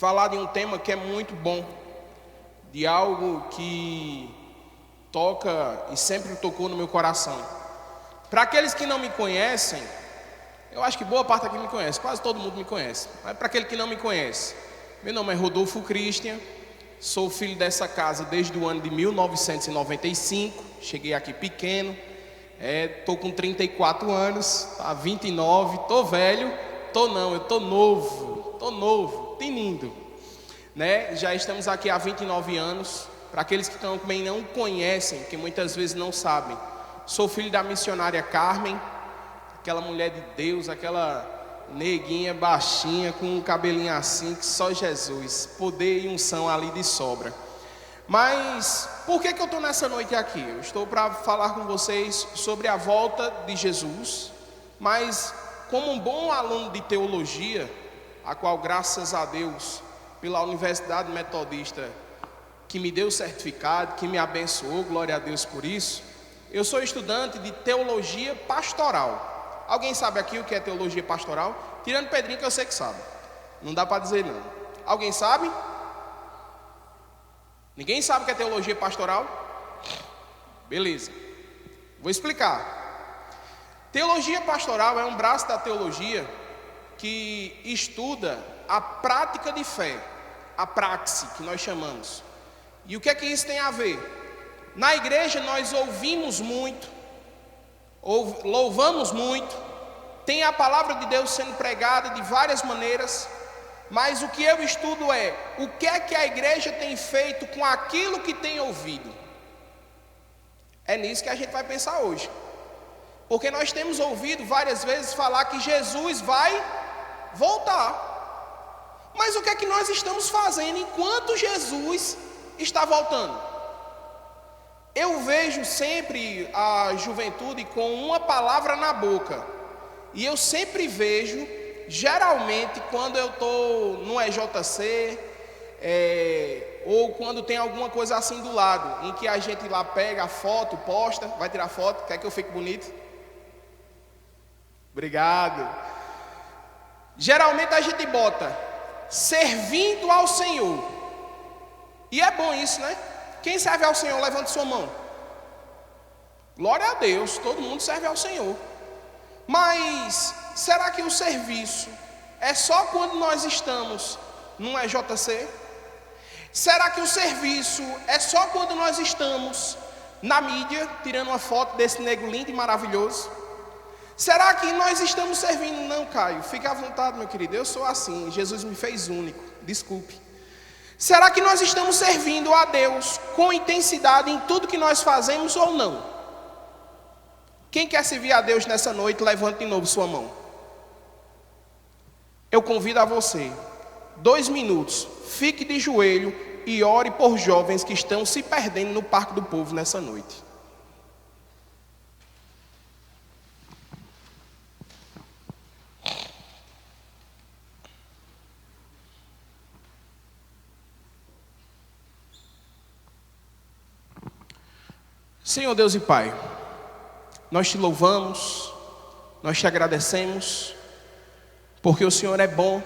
falar de um tema que é muito bom, de algo que toca e sempre tocou no meu coração. Para aqueles que não me conhecem, eu acho que boa parte aqui me conhece, quase todo mundo me conhece. Mas para aquele que não me conhece, meu nome é Rodolfo Christian, sou filho dessa casa desde o ano de 1995, cheguei aqui pequeno, estou com 34 anos, há 29, estou velho, eu estou novo, tinindo, né? Já estamos aqui há 29 anos, para aqueles que também não conhecem, que muitas vezes não sabem, sou filho da missionária Carmen, aquela mulher de Deus, aquela neguinha baixinha com um cabelinho assim que só Jesus, poder e unção ali de sobra. Mas por que eu estou nessa noite aqui? Eu estou para falar com vocês sobre a volta de Jesus, mas como um bom aluno de teologia, a qual graças a Deus pela Universidade Metodista que me deu o certificado, que me abençoou, glória a Deus por isso, eu sou estudante de teologia pastoral. Alguém sabe aqui o que é teologia pastoral? Tirando Pedrinho, que eu sei que sabe. Não dá para dizer não. Alguém sabe? Ninguém sabe o que é teologia pastoral? Beleza. Vou explicar. Teologia pastoral é um braço da teologia que estuda a prática de fé, a praxe, que nós chamamos. E o que é que isso tem a ver? Na igreja nós ouvimos muito, louvamos muito, tem a palavra de Deus sendo pregada de várias maneiras, mas o que eu estudo é o que é que a igreja tem feito com aquilo que tem ouvido. É nisso que a gente vai pensar hoje, porque nós temos ouvido várias vezes falar que Jesus vai voltar, mas o que é que nós estamos fazendo enquanto Jesus está voltando? Eu vejo sempre a juventude com uma palavra na boca, e eu sempre vejo, geralmente quando eu estou no EJC, ou quando tem alguma coisa assim do lado, em que a gente lá pega a foto, posta, vai tirar foto, quer que eu fique bonito? Obrigado. Geralmente a gente bota, servindo ao Senhor, e é bom isso, né? Quem serve ao Senhor, levante sua mão. Glória a Deus, todo mundo serve ao Senhor. Mas será que o serviço é só quando nós estamos num EJC? Será que o serviço é só quando nós estamos na mídia, tirando uma foto desse nego lindo e maravilhoso? Será que nós estamos servindo? Não, Caio, fique à vontade, meu querido, eu sou assim, Jesus me fez único, desculpe. Será que nós estamos servindo a Deus com intensidade em tudo que nós fazemos ou não? Quem quer servir a Deus nessa noite, levante de novo sua mão. Eu convido a você, 2 minutos, fique de joelho e ore por jovens que estão se perdendo no Parque do Povo nessa noite. Senhor Deus e Pai, nós te louvamos, nós te agradecemos, porque o Senhor é bom,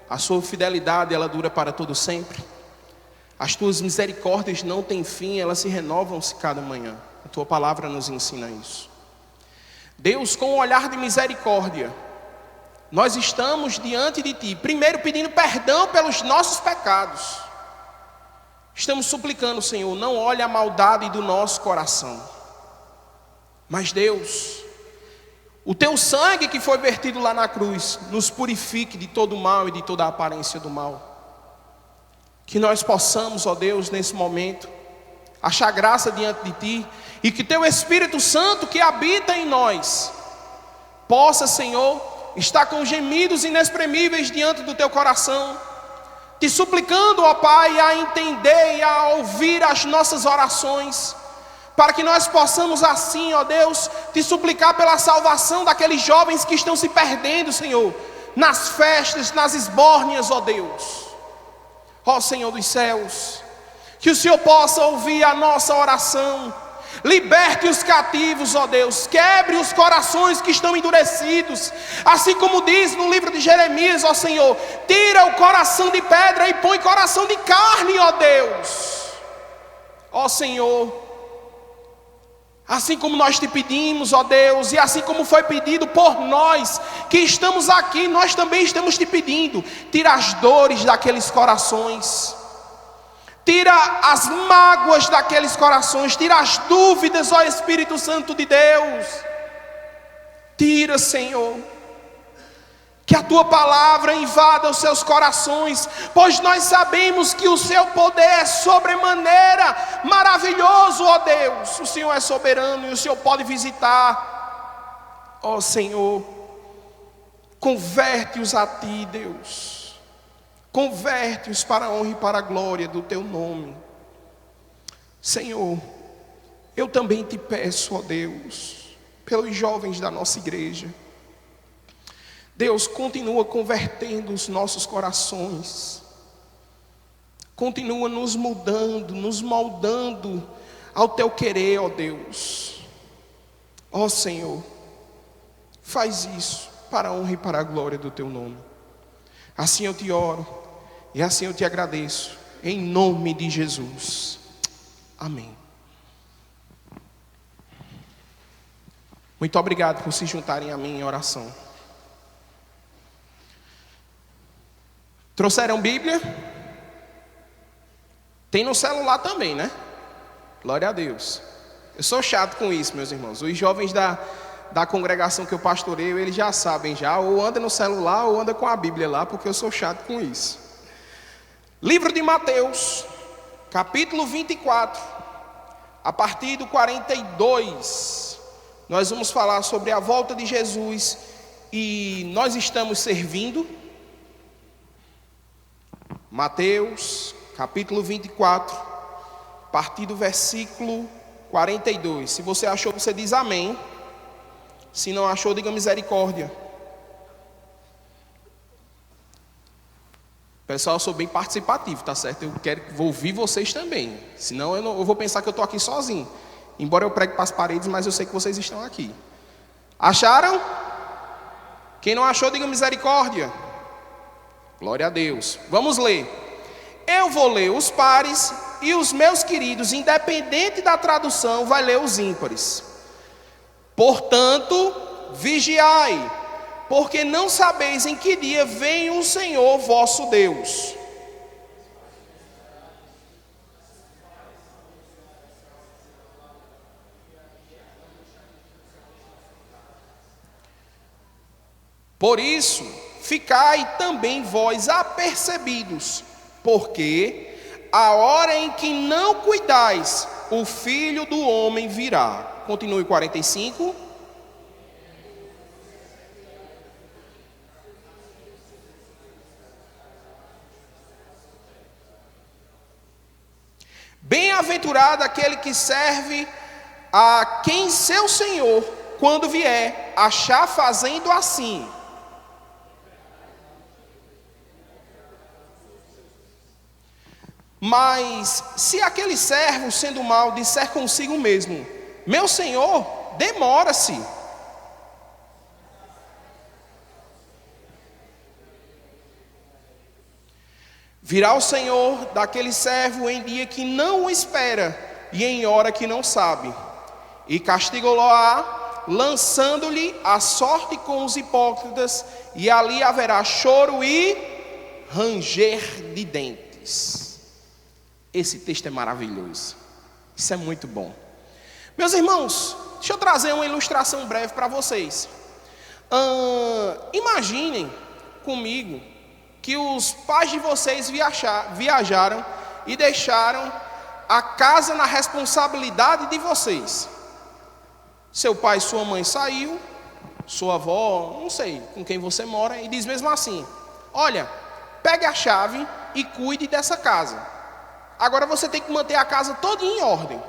a sua fidelidade ela dura para todo sempre, as tuas misericórdias não têm fim, elas se renovam-se cada manhã, a tua palavra nos ensina isso. Deus, com um olhar de misericórdia, nós estamos diante de ti, primeiro pedindo perdão pelos nossos pecados. Estamos suplicando, Senhor, não olhe a maldade do nosso coração. Mas Deus, o teu sangue que foi vertido lá na cruz, nos purifique de todo o mal e de toda a aparência do mal. Que nós possamos, ó Deus, nesse momento, achar graça diante de ti, e que teu Espírito Santo que habita em nós, possa, Senhor, estar com gemidos inexprimíveis diante do teu coração, te suplicando, ó Pai, a entender e a ouvir as nossas orações, para que nós possamos assim, ó Deus, te suplicar pela salvação daqueles jovens que estão se perdendo, Senhor, nas festas, nas esbórnias, ó Deus. Ó Senhor dos céus, que o Senhor possa ouvir a nossa oração, Liberte os cativos, ó Deus. Quebre os corações que estão endurecidos. Assim como diz no livro de Jeremias, ó Senhor, tira o coração de pedra e põe coração de carne, ó Deus. Ó Senhor, assim como nós te pedimos, ó Deus, e assim como foi pedido por nós que estamos aqui, nós também estamos te pedindo. Tira as dores daqueles corações. Tira as mágoas daqueles corações. Tira as dúvidas, ó Espírito Santo de Deus. Tira, Senhor. Que a tua palavra invada os seus corações, pois nós sabemos que o seu poder é sobremaneira maravilhoso, ó Deus. O Senhor é soberano e o Senhor pode visitar. Ó Senhor, converte-os a ti, Deus. Converte-os para a honra e para a glória do teu nome. Senhor, eu também te peço, ó Deus, pelos jovens da nossa igreja. Deus, continua convertendo os nossos corações. Continua nos mudando, nos moldando ao teu querer, ó Deus. Ó Senhor, faz isso para a honra e para a glória do teu nome. Assim eu te oro e assim eu te agradeço, em nome de Jesus. Amém. Muito obrigado por se juntarem a mim em oração. Trouxeram Bíblia? Tem no celular também, né? Glória a Deus. Eu sou chato com isso, meus irmãos. Os jovens da congregação que eu pastoreio, eles já sabem já, ou anda no celular ou anda com a Bíblia lá, porque eu sou chato com isso. Livro de Mateus, capítulo 24, a partir do 42, nós vamos falar sobre a volta de Jesus e nós estamos servindo. Mateus, capítulo 24, a partir do versículo 42. Se você achou, você diz amém. Se não achou, diga misericórdia. Pessoal, eu sou bem participativo, tá certo? Vou ouvir vocês também. Senão eu vou pensar que eu estou aqui sozinho. Embora eu pregue para as paredes, mas eu sei que vocês estão aqui. Acharam? Quem não achou, diga misericórdia. Glória a Deus. Vamos ler. Eu vou ler os pares e os meus queridos, independente da tradução, vai ler os ímpares. Portanto, vigiai, porque não sabeis em que dia vem o Senhor vosso Deus. Por isso, ficai também vós apercebidos, porque a hora em que não cuidais, o Filho do Homem virá. Continue 45. Bem-aventurado aquele que serve a quem seu Senhor, quando vier, achar fazendo assim. Mas se aquele servo, sendo mau, disser consigo mesmo: meu Senhor, demora-se. Virá o Senhor daquele servo em dia que não o espera e em hora que não sabe, e castigá-lo-á, lançando-lhe a sorte com os hipócritas, e ali haverá choro e ranger de dentes. Esse texto é maravilhoso. Isso é muito bom. Meus irmãos, deixa eu trazer uma ilustração breve para vocês. Imaginem comigo que os pais de vocês viajaram e deixaram a casa na responsabilidade de vocês. Seu pai e sua mãe saiu, sua avó, não sei com quem você mora, e diz mesmo assim: olha, pegue a chave e cuide dessa casa. Agora você tem que manter a casa toda em ordem.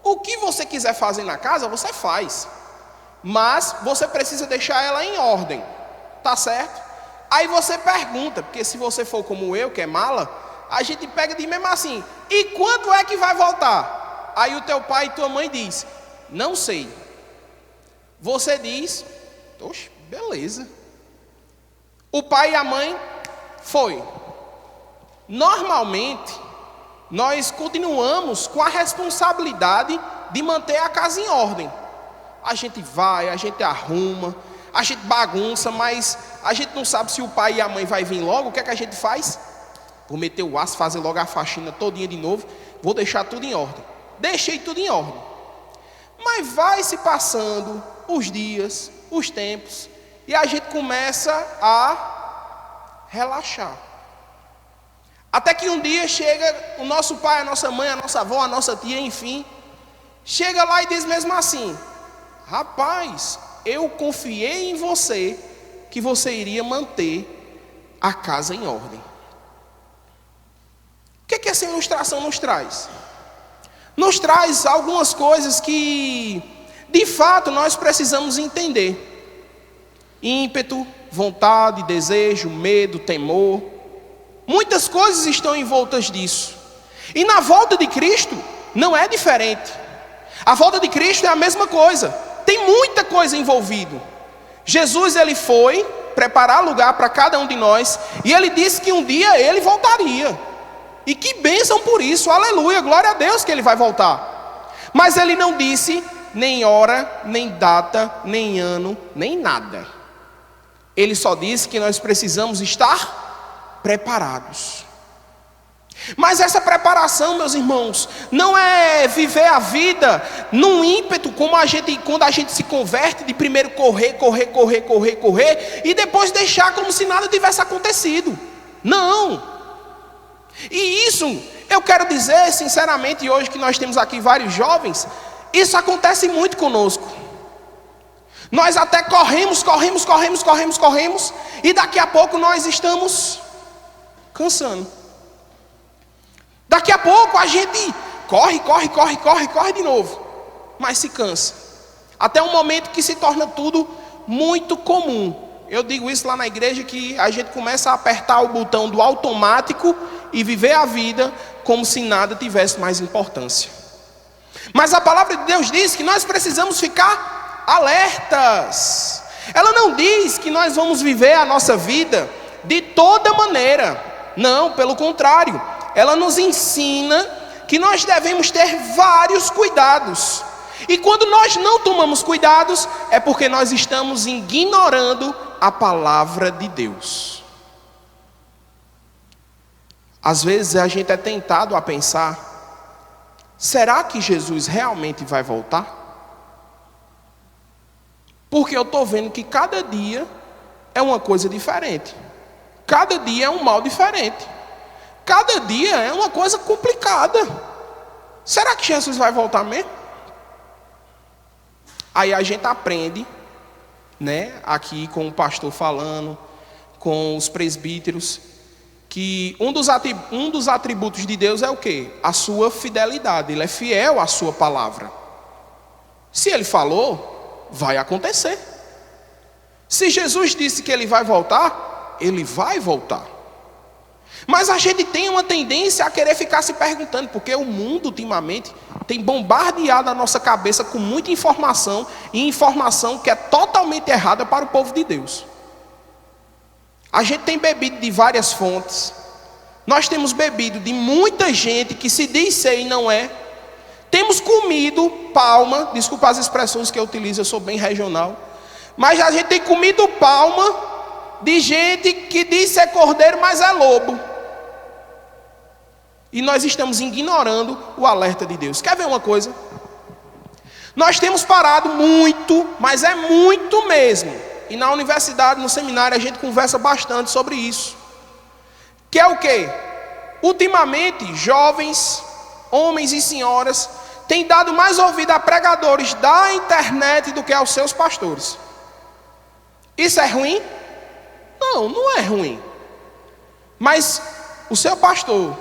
O que você quiser fazer na casa, você faz, mas você precisa deixar ela em ordem, tá certo? Aí você pergunta, porque se você for como eu, que é mala, a gente pega de mesmo assim: e quando é que vai voltar? Aí o teu pai e tua mãe diz: não sei. Você diz: oxe, beleza. O pai e a mãe foi. Normalmente, nós continuamos com a responsabilidade de manter a casa em ordem. A gente vai, a gente arruma, a gente bagunça, mas a gente não sabe se o pai e a mãe vai vir logo. O que é que a gente faz? Vou meter o aço, fazer logo a faxina todinha de novo, vou deixar tudo em ordem. Deixei tudo em ordem. Mas vai se passando os dias, os tempos, e a gente começa a relaxar. Até que um dia chega o nosso pai, a nossa mãe, a nossa avó, a nossa tia, enfim, chega lá e diz mesmo assim: rapaz, eu confiei em você que você iria manter a casa em ordem. O que é que essa ilustração nos traz? Nos traz algumas coisas que, de fato, nós precisamos entender. Ímpeto, vontade, desejo, medo, temor. Muitas coisas estão envoltas disso. E na volta de Cristo não é diferente. A volta de Cristo é a mesma coisa. Tem muita coisa envolvida. Jesus, ele foi preparar lugar para cada um de nós. E ele disse que um dia ele voltaria. E que bênção por isso, aleluia, glória a Deus que ele vai voltar. Mas ele não disse nem hora, nem data, nem ano, nem nada. Ele só disse que nós precisamos estar preparados. Mas essa preparação, meus irmãos, não é viver a vida num ímpeto como quando a gente se converte, de primeiro correr, e depois deixar como se nada tivesse acontecido. Não. E isso, eu quero dizer sinceramente, hoje que nós temos aqui vários jovens, isso acontece muito conosco. Nós até corremos, e daqui a pouco nós estamos cansando. Daqui a pouco a gente corre de novo, mas se cansa. Até um momento que se torna tudo muito comum. Eu digo isso lá na igreja, que a gente começa a apertar o botão do automático e viver a vida como se nada tivesse mais importância. Mas a palavra de Deus diz que nós precisamos ficar alertas. Ela não diz que nós vamos viver a nossa vida de toda maneira. Não, pelo contrário. Ela nos ensina que nós devemos ter vários cuidados. E quando nós não tomamos cuidados, é porque nós estamos ignorando a palavra de Deus. Às vezes a gente é tentado a pensar: será que Jesus realmente vai voltar? Porque eu estou vendo que cada dia é uma coisa diferente. Cada dia é um mal diferente. Cada dia é uma coisa complicada. Será que Jesus vai voltar mesmo? Aí a gente aprende, né, aqui com o pastor falando, com os presbíteros, que um dos atributos de Deus é o quê? A sua fidelidade. Ele é fiel à sua palavra. Se ele falou, vai acontecer. Se Jesus disse que ele vai voltar, ele vai voltar. Mas a gente tem uma tendência a querer ficar se perguntando, porque o mundo ultimamente tem bombardeado a nossa cabeça com muita informação, e informação que é totalmente errada para o povo de Deus. A gente tem bebido de várias fontes. Nós temos bebido de muita gente que se diz ser e não é. Temos comido palma, desculpa as expressões que eu utilizo, eu sou bem regional, mas a gente tem comido palma de gente que diz ser cordeiro, mas é lobo. E nós estamos ignorando o alerta de Deus. Quer ver uma coisa? Nós temos parado muito, mas é muito mesmo. E na universidade, no seminário, a gente conversa bastante sobre isso. Que é o quê? Ultimamente, jovens, homens e senhoras, têm dado mais ouvido a pregadores da internet do que aos seus pastores. Isso é ruim? Não, não é ruim. Mas o seu pastor,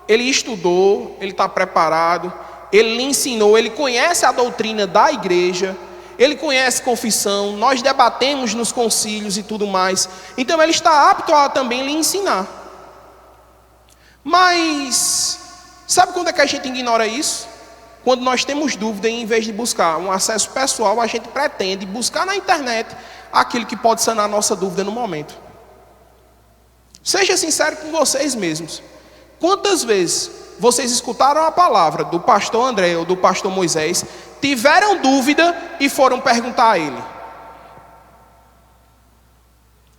ele estudou, ele está preparado, ele lhe ensinou, ele conhece a doutrina da igreja, ele conhece confissão, nós debatemos nos concílios e tudo mais. Então ele está apto a também lhe ensinar. Mas sabe quando é que a gente ignora isso? quando nós temos dúvida, em vez de buscar um acesso pessoal, a gente pretende buscar na internet aquilo que pode sanar a nossa dúvida no momento. Seja sincero com vocês mesmos. Quantas vezes vocês escutaram a palavra do pastor André ou do pastor Moisés, tiveram dúvida e foram perguntar a ele?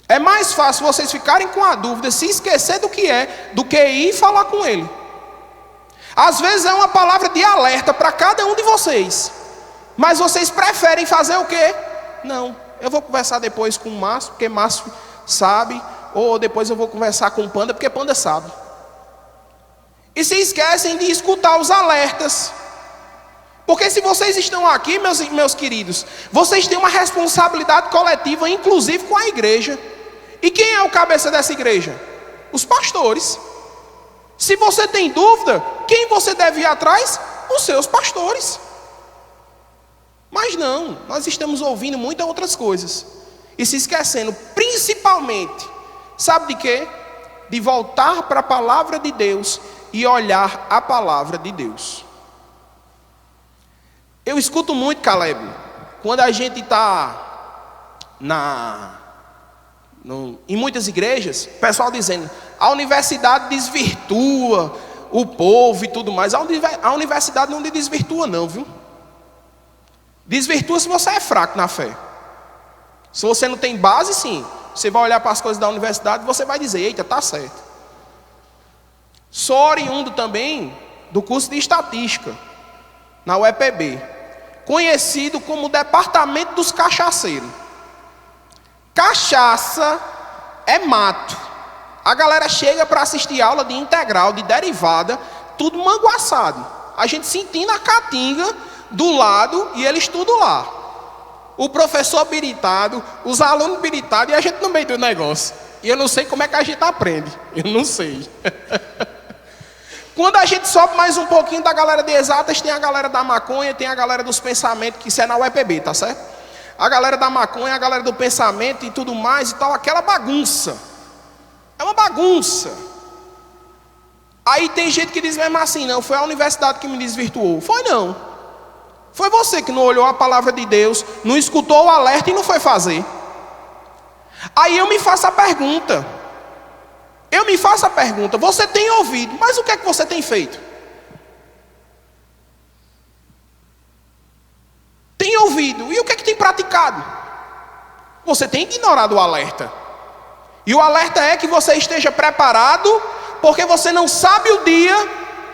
É mais fácil vocês ficarem com a dúvida, se esquecer do que é, do que ir falar com ele. Às vezes é uma palavra de alerta para cada um de vocês, mas vocês preferem fazer o quê? Não, eu vou conversar depois com o Márcio, porque Márcio sabe, ou depois eu vou conversar com o Panda, porque Panda sabe. E se esquecem de escutar os alertas. Porque se vocês estão aqui, meus queridos, vocês têm uma responsabilidade coletiva, inclusive com a igreja. E quem é o cabeça dessa igreja? Os pastores. Se você tem dúvida, quem você deve ir atrás? Os seus pastores. Mas não, nós estamos ouvindo muitas outras coisas e se esquecendo, principalmente, sabe de quê? De voltar para a palavra de Deus e olhar a palavra de Deus. Eu escuto muito, Caleb, quando a gente está em muitas igrejas, o pessoal dizendo, a universidade desvirtua o povo e tudo mais. A universidade não desvirtua não, viu? Desvirtua se você é fraco na fé. Se você não tem base, sim. Você vai olhar para as coisas da universidade e você vai dizer, eita, tá certo. Sou oriundo também do curso de estatística, na UEPB, conhecido como Departamento dos Cachaceiros. Cachaça é mato. A galera chega para assistir aula de integral, de derivada, tudo manguaçado. A gente sentindo a caatinga do lado e eles tudo lá. O professor biritado, os alunos biritados e a gente no meio do negócio. E eu não sei como é que a gente aprende. Eu não sei. Quando a gente sobe mais um pouquinho da galera de exatas, tem a galera da maconha, tem a galera dos pensamentos, que isso é na UEPB, tá certo? A galera da maconha, a galera do pensamento e tudo mais e tal, aquela bagunça. É uma bagunça. Aí tem gente que diz mesmo assim, não, foi a universidade que me desvirtuou. Foi não. Foi você que não olhou a palavra de Deus, não escutou o alerta e não foi fazer. Aí eu me faço a pergunta. Você tem ouvido, mas o que é que você tem feito? Tem ouvido, e o que é que tem praticado? Você tem ignorado o alerta. E o alerta é que você esteja preparado, porque você não sabe o dia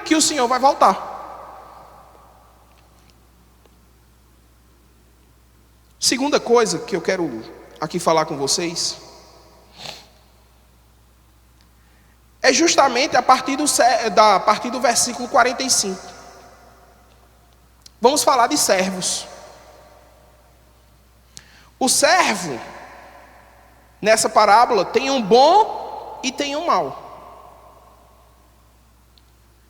que o Senhor vai voltar. Segunda coisa que eu quero aqui falar com vocês é justamente a partir do versículo 45. Vamos falar de servos. O servo, nessa parábola, tem um bom e tem um mau.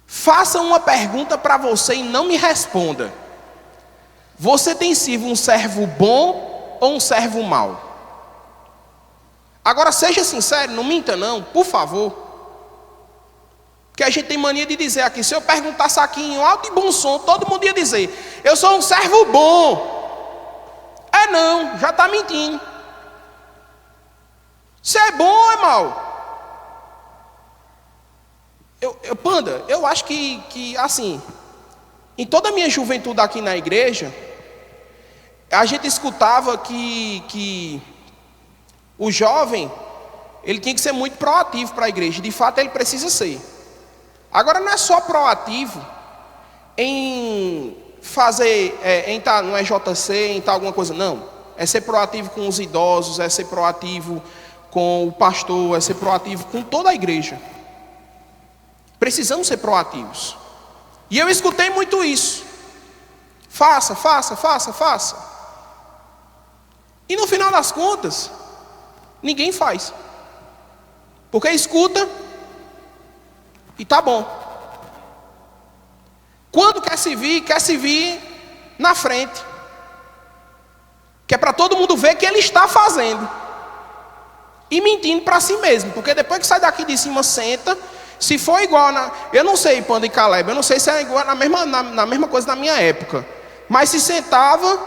Faça uma pergunta para você e não me responda. Você tem sido um servo bom ou um servo mau? Agora seja sincero, não minta não, por favor. Porque a gente tem mania de dizer aqui, se eu perguntasse aqui em alto e bom som, todo mundo ia dizer, eu sou um servo bom. É não, já está mentindo. Se é bom ou é mau? Panda, eu acho que assim, em toda a minha juventude aqui na igreja, a gente escutava que o jovem, ele tinha que ser muito proativo para a igreja. De fato, ele precisa ser. Agora, não é só proativo em fazer, em estar no EJC, em estar alguma coisa, não. É ser proativo com os idosos, é ser proativo com o pastor, é ser proativo com toda a igreja. Precisamos ser proativos. E eu escutei muito isso. Faça. E no final das contas, ninguém faz. Porque escuta e tá bom. Quando quer se vir na frente. Que é para todo mundo ver que ele está fazendo. E mentindo para si mesmo. Porque depois que sai daqui de cima, senta. Se for igual, eu não sei, Panda e Caleb, eu não sei se é igual na mesma coisa na minha época. Mas se sentava,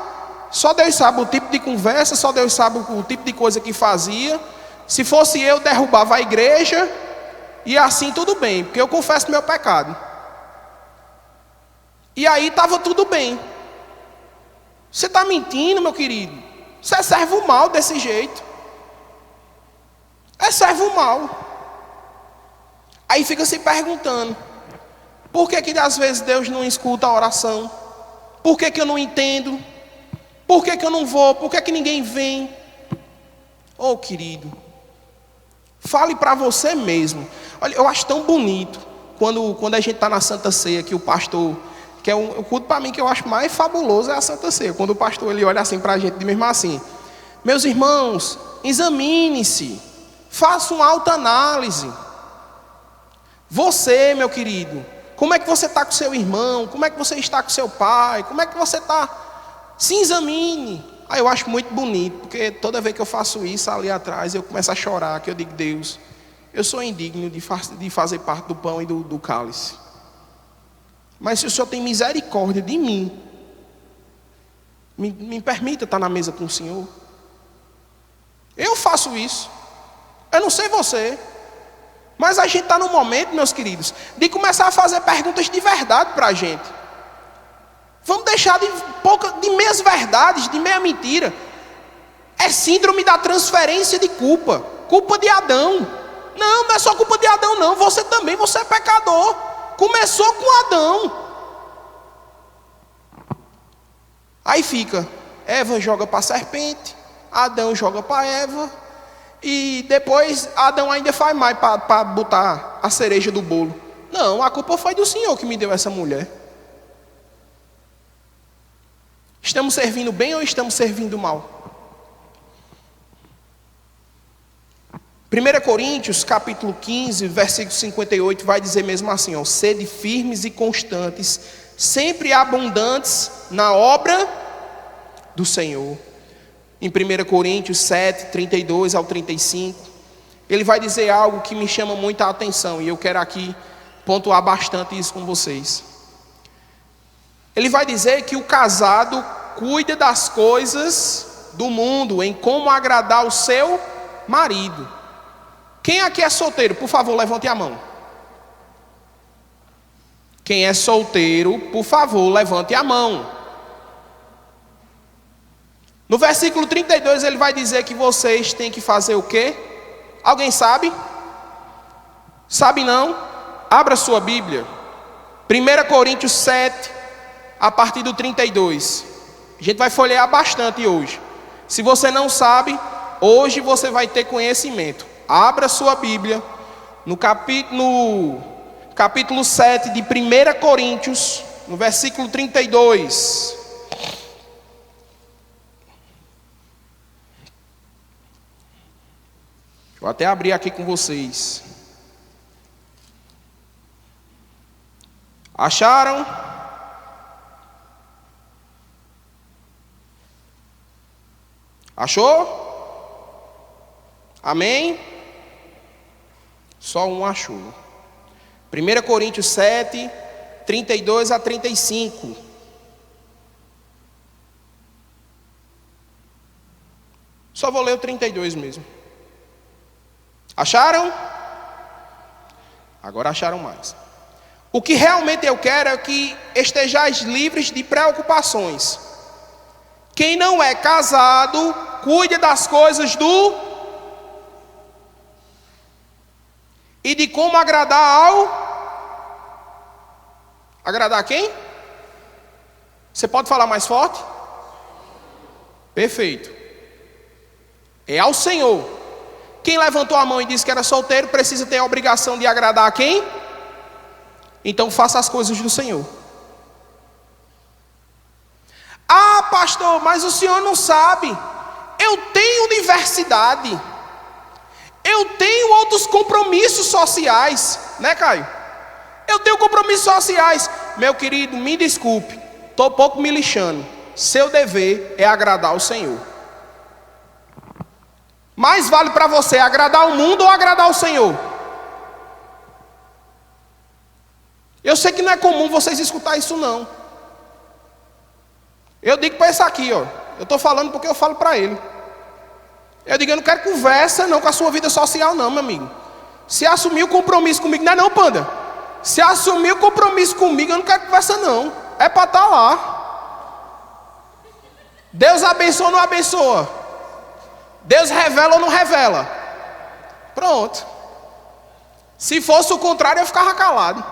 só Deus sabe o tipo de conversa, só Deus sabe o tipo de coisa que fazia. Se fosse eu, derrubava a igreja, e assim tudo bem, porque eu confesso meu pecado. E aí estava tudo bem. Você está mentindo, meu querido? Você é servo mal desse jeito. É servo mal. Aí fica se perguntando, por que às vezes Deus não escuta a oração? Por que eu não entendo? Por que eu não vou? Por que ninguém vem? Oh, querido, fale para você mesmo. Olha, eu acho tão bonito quando a gente está na Santa Ceia, que o pastor, que é o culto para mim que eu acho mais fabuloso é a Santa Ceia. Quando o pastor ele olha assim para a gente, mesmo assim, meus irmãos, examine-se, faça uma autoanálise. Você, meu querido, como é que você está com seu irmão? Como é que você está com seu pai? Como é que você está? Se examine. Eu acho muito bonito, porque toda vez que eu faço isso ali atrás, eu começo a chorar, que eu digo, Deus, eu sou indigno de fazer parte do pão e do cálice. Mas se o Senhor tem misericórdia de mim, me permita estar na mesa com o Senhor. Eu faço isso. Eu não sei você. Mas a gente está no momento, meus queridos, de começar a fazer perguntas de verdade para a gente. Vamos deixar de meias verdades, de meia mentira. É síndrome da transferência de culpa. Culpa de Adão. Não é só culpa de Adão não. Você também, você é pecador. Começou com Adão. Aí fica, Eva joga para a serpente, Adão joga para Eva. E depois Adão ainda faz mais para botar a cereja do bolo. Não, a culpa foi do Senhor que me deu essa mulher. Estamos servindo bem ou estamos servindo mal? 1 Coríntios capítulo 15, versículo 58 vai dizer mesmo assim, sede firmes e constantes, sempre abundantes na obra do Senhor. Em 1 Coríntios 7, 32 ao 35, ele vai dizer algo que me chama muita atenção, e eu quero aqui pontuar bastante isso com vocês. Ele vai dizer que o casado cuida das coisas do mundo, em como agradar o seu marido. Quem aqui é solteiro, por favor, levante a mão. Quem é solteiro, por favor, levante a mão. No versículo 32 ele vai dizer que vocês têm que fazer o quê? Alguém sabe? Sabe não? Abra sua Bíblia. 1 Coríntios 7, a partir do 32. A gente vai folhear bastante hoje. Se você não sabe, hoje você vai ter conhecimento. Abra sua Bíblia no capítulo 7 de 1 Coríntios, no versículo 32. Vou até abrir aqui com vocês. Acharam? Achou? Amém? Só um achou. 1 Coríntios 7, 32 a 35. Só vou ler o 32 mesmo. Acharam? Agora acharam mais. O que realmente eu quero é que estejais livres de preocupações. Quem não é casado, cuide das coisas e de como agradar Agradar quem? Você pode falar mais forte? Perfeito. É ao Senhor. Quem levantou a mão e disse que era solteiro, precisa ter a obrigação de agradar a quem? Então faça as coisas do Senhor. Ah, pastor, mas o senhor não sabe. Eu tenho universidade. Eu tenho outros compromissos sociais. Né, Caio? Eu tenho compromissos sociais. Meu querido, me desculpe. Estou pouco me lixando. Seu dever é agradar o Senhor. Mais vale para você agradar o mundo ou agradar o Senhor? Eu sei que não é comum vocês escutar isso não. Eu digo para esse aqui, ó. Eu estou falando porque eu falo para ele. Eu digo, eu não quero conversa não com a sua vida social não, meu amigo. Se assumir o compromisso comigo, não é não, Panda. Se assumir o compromisso comigo, eu não quero conversa não. É para estar lá. Deus abençoa ou não abençoa? Deus revela ou não revela? Pronto. Se fosse o contrário, eu ficava calado.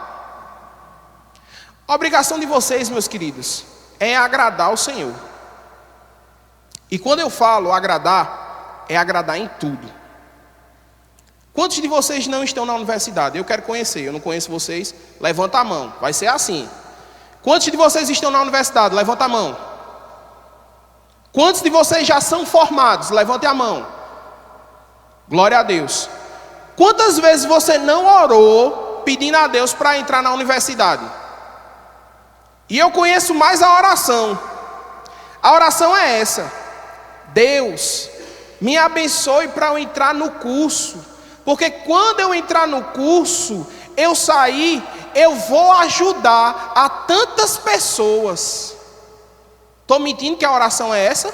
A obrigação de vocês, meus queridos, é agradar o Senhor. E quando eu falo agradar, é agradar em tudo. Quantos de vocês não estão na universidade? Eu quero conhecer, eu não conheço vocês. Levanta a mão, vai ser assim. Quantos de vocês estão na universidade? Levanta a mão. Quantos de vocês já são formados? Levante a mão. Glória a Deus. Quantas vezes você não orou pedindo a Deus para entrar na universidade? E eu conheço mais a oração. A oração é essa: Deus, me abençoe para eu entrar no curso, porque quando eu entrar no curso, eu sair, eu vou ajudar a tantas pessoas. Estou mentindo que a oração é essa?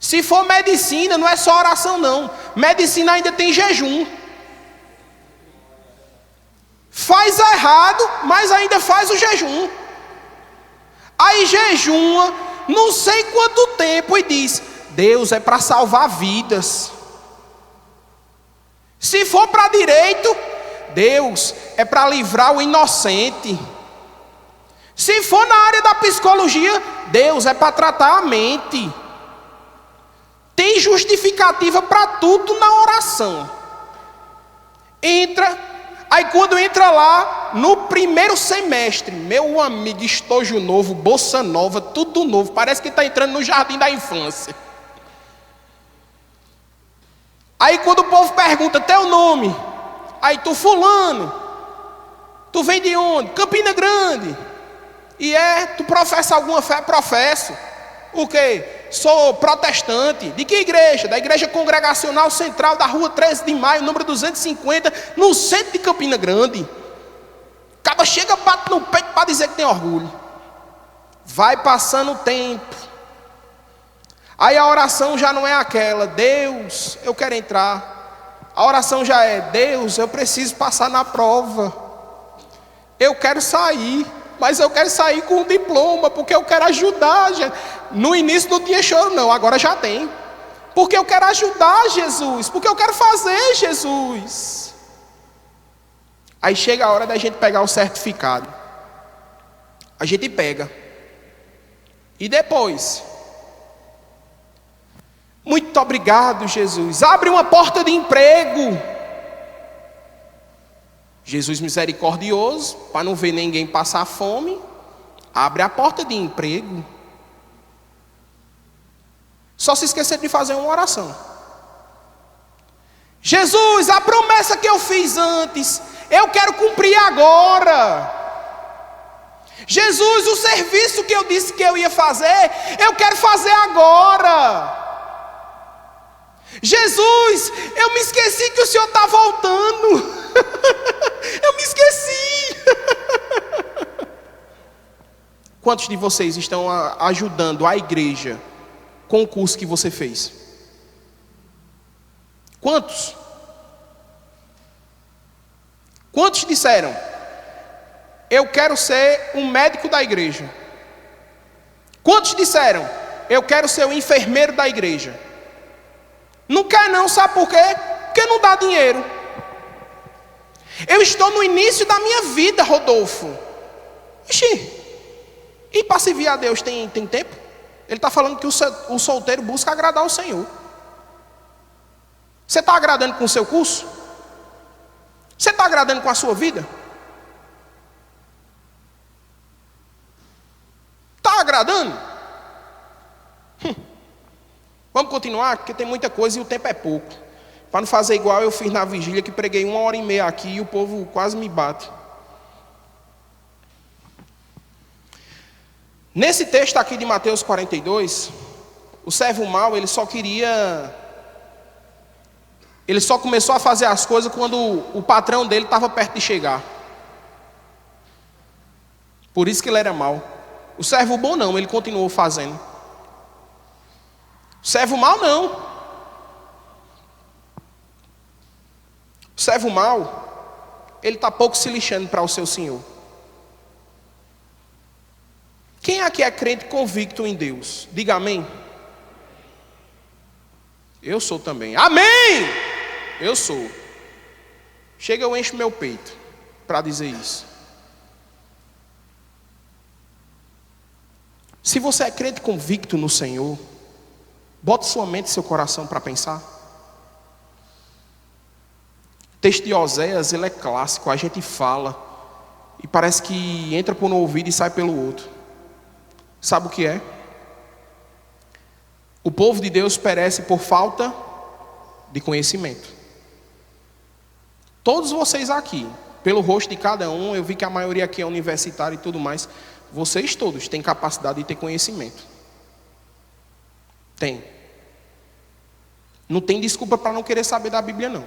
Se for medicina, não é só oração não. Medicina ainda tem jejum. Faz errado, mas ainda faz o jejum. Aí jejuma, não sei quanto tempo, e diz: Deus, é para salvar vidas. Se for para direito, Deus, é para livrar o inocente. Se for na área da psicologia, Deus, é para tratar a mente. Tem justificativa para tudo na oração. Entra, aí quando entra lá, no primeiro semestre, meu amigo, estojo novo, bolsa nova, tudo novo, parece que está entrando no jardim da infância. Aí quando o povo pergunta teu nome, aí tu fulano, tu vem de onde? Campina Grande. E tu professa alguma fé? Professo. O quê? Sou protestante. De que igreja? Da Igreja Congregacional Central da Rua 13 de Maio, número 250, no centro de Campina Grande. O cara chega, bate no peito para dizer que tem orgulho. Vai passando o tempo. Aí a oração já não é aquela: Deus, eu quero entrar. A oração já é: Deus, eu preciso passar na prova. Eu quero sair, mas eu quero sair com um diploma, porque eu quero ajudar. No início não tinha choro não, agora já tem. Porque eu quero ajudar Jesus, porque eu quero fazer Jesus. Aí chega a hora da gente pegar o certificado. A gente pega. E depois: muito obrigado, Jesus. Abre uma porta de emprego. Jesus misericordioso, para não ver ninguém passar fome, abre a porta de emprego. Só se esquecer de fazer uma oração. Jesus, a promessa que eu fiz antes, eu quero cumprir agora. Jesus, o serviço que eu disse que eu ia fazer, eu quero fazer agora. Jesus, eu me esqueci que o Senhor está voltando. Eu me esqueci. Quantos de vocês estão ajudando a igreja com o curso que você fez? Quantos? Quantos disseram: eu quero ser um médico da igreja? Quantos disseram: eu quero ser o enfermeiro da igreja? Não quer não, sabe por quê? Porque não dá dinheiro. Eu estou no início da minha vida, Rodolfo. Ixi, e para servir a Deus tem tempo? Ele está falando que o solteiro busca agradar o Senhor. Você está agradando com o seu curso? Você está agradando com a sua vida? Está agradando? Vamos continuar, porque tem muita coisa e o tempo é pouco. Para não fazer igual eu fiz na vigília, que preguei 1h30 aqui e o povo quase me bate. Nesse texto aqui de Mateus 42, o servo mau, ele só começou a fazer as coisas quando o patrão dele estava perto de chegar. Por isso que ele era mau. O servo bom não, ele continuou fazendo. O servo mau não. O servo mau, ele está pouco se lixando para o seu senhor. Quem aqui é crente convicto em Deus? Diga amém. Eu sou também. Amém! Eu sou. Chega, eu encho meu peito para dizer isso. Se você é crente convicto no Senhor, bote sua mente e seu coração para pensar. O texto de Oséias, ele é clássico, a gente fala e parece que entra por um ouvido e sai pelo outro. Sabe o que é? O povo de Deus perece por falta de conhecimento. Todos vocês aqui, pelo rosto de cada um, eu vi que a maioria aqui é universitária e tudo mais. Vocês todos têm capacidade de ter conhecimento. Tem. Não tem desculpa para não querer saber da Bíblia, não.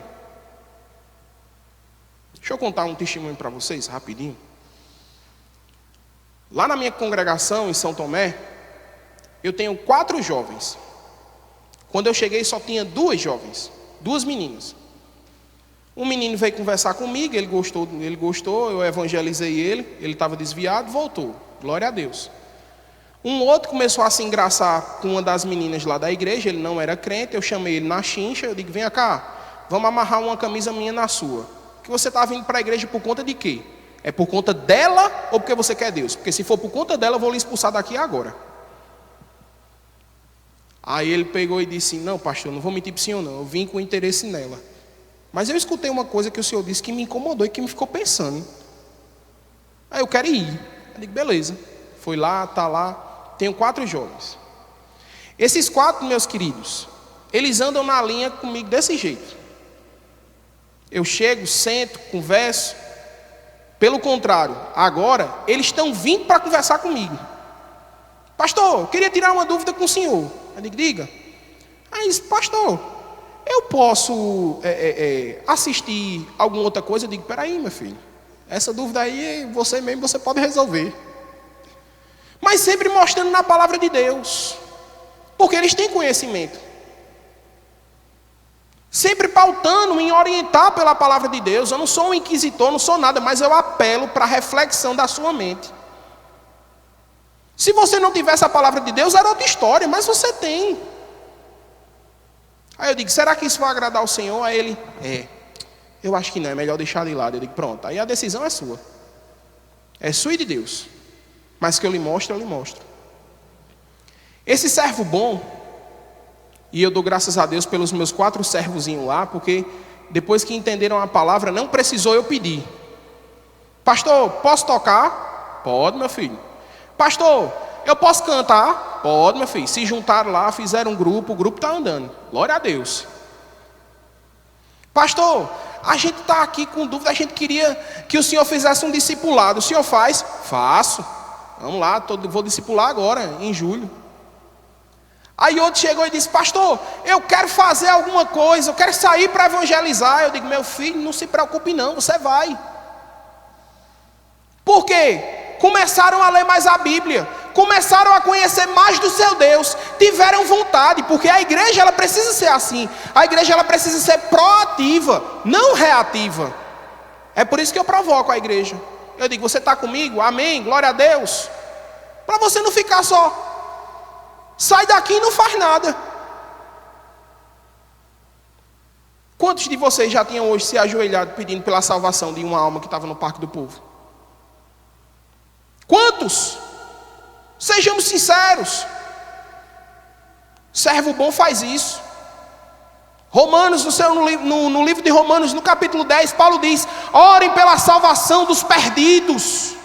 Deixa eu contar um testemunho para vocês, rapidinho. Lá na minha congregação, em São Tomé, eu tenho 4 jovens. Quando eu cheguei, só tinha 2 jovens, 2 meninas. Um menino veio conversar comigo, ele gostou, eu evangelizei ele estava desviado, voltou, glória a Deus. Um outro começou a se engraçar com uma das meninas lá da igreja, ele não era crente, eu chamei ele na chincha, eu digo, vem cá, vamos amarrar uma camisa minha na sua. Que você está vindo para a igreja por conta de quê? É por conta dela ou porque você quer Deus? Porque se for por conta dela, eu vou lhe expulsar daqui agora. Aí ele pegou e disse, não pastor, não vou mentir para o senhor não, eu vim com interesse nela. Mas eu escutei uma coisa que o senhor disse que me incomodou e que me ficou pensando. Aí eu quero ir. Eu digo, beleza. Fui lá, tá lá. Tenho 4 jovens. Esses 4, meus queridos, eles andam na linha comigo desse jeito. Eu chego, sento, converso. Pelo contrário, agora eles estão vindo para conversar comigo. Pastor, eu queria tirar uma dúvida com o senhor. Eu digo, diga. Aí disse, pastor, eu posso assistir alguma outra coisa? Eu digo, peraí, meu filho, essa dúvida aí você pode resolver. Mas sempre mostrando na palavra de Deus, porque eles têm conhecimento. Sempre pautando em orientar pela palavra de Deus. Eu não sou um inquisitor, não sou nada, mas eu apelo para a reflexão da sua mente. Se você não tivesse a palavra de Deus, era outra história, mas você tem. Aí eu digo, será que isso vai agradar ao Senhor? Aí ele, eu acho que não, é melhor deixar de lado. Eu digo, pronto, aí a decisão é sua. É sua e de Deus. Mas que eu lhe mostro, eu lhe mostro. Esse servo bom, e eu dou graças a Deus pelos meus 4 servozinhos lá, porque depois que entenderam a palavra, não precisou eu pedir. Pastor, posso tocar? Pode, meu filho. Pastor, eu posso cantar? Pode, meu filho. Se juntaram lá, fizeram um grupo, o grupo está andando. Glória a Deus. Pastor, a gente está aqui com dúvida, a gente queria que o senhor fizesse um discipulado. O senhor faz? Faço. Vamos lá, vou discipular agora, em julho. Aí outro chegou e disse, pastor, eu quero fazer alguma coisa, eu quero sair para evangelizar. Eu digo, meu filho, não se preocupe não, você vai. Por quê? Começaram a ler mais a Bíblia, começaram a conhecer mais do seu Deus, tiveram vontade, porque a igreja ela precisa ser assim. A igreja ela precisa ser proativa, não reativa. É por isso que eu provoco a igreja. Eu digo, você está comigo? Amém, glória a Deus. Para você não ficar só. Sai daqui e não faz nada. Quantos de vocês já tinham hoje se ajoelhado pedindo pela salvação de uma alma que estava no Parque do Povo? Quantos? Sejamos sinceros. Servo bom faz isso. Romanos, no livro de Romanos, no capítulo 10, Paulo diz, orem pela salvação dos perdidos.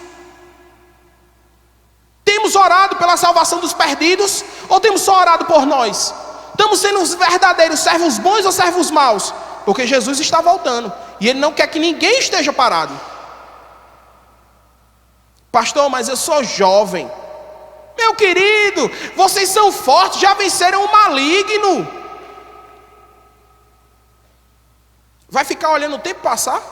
Temos orado pela salvação dos perdidos ou temos só orado por nós? Estamos sendo os verdadeiros servos bons ou servos maus? Porque Jesus está voltando e Ele não quer que ninguém esteja parado. Pastor, mas eu sou jovem. Meu querido, vocês são fortes, já venceram o maligno. Vai ficar olhando o tempo passar?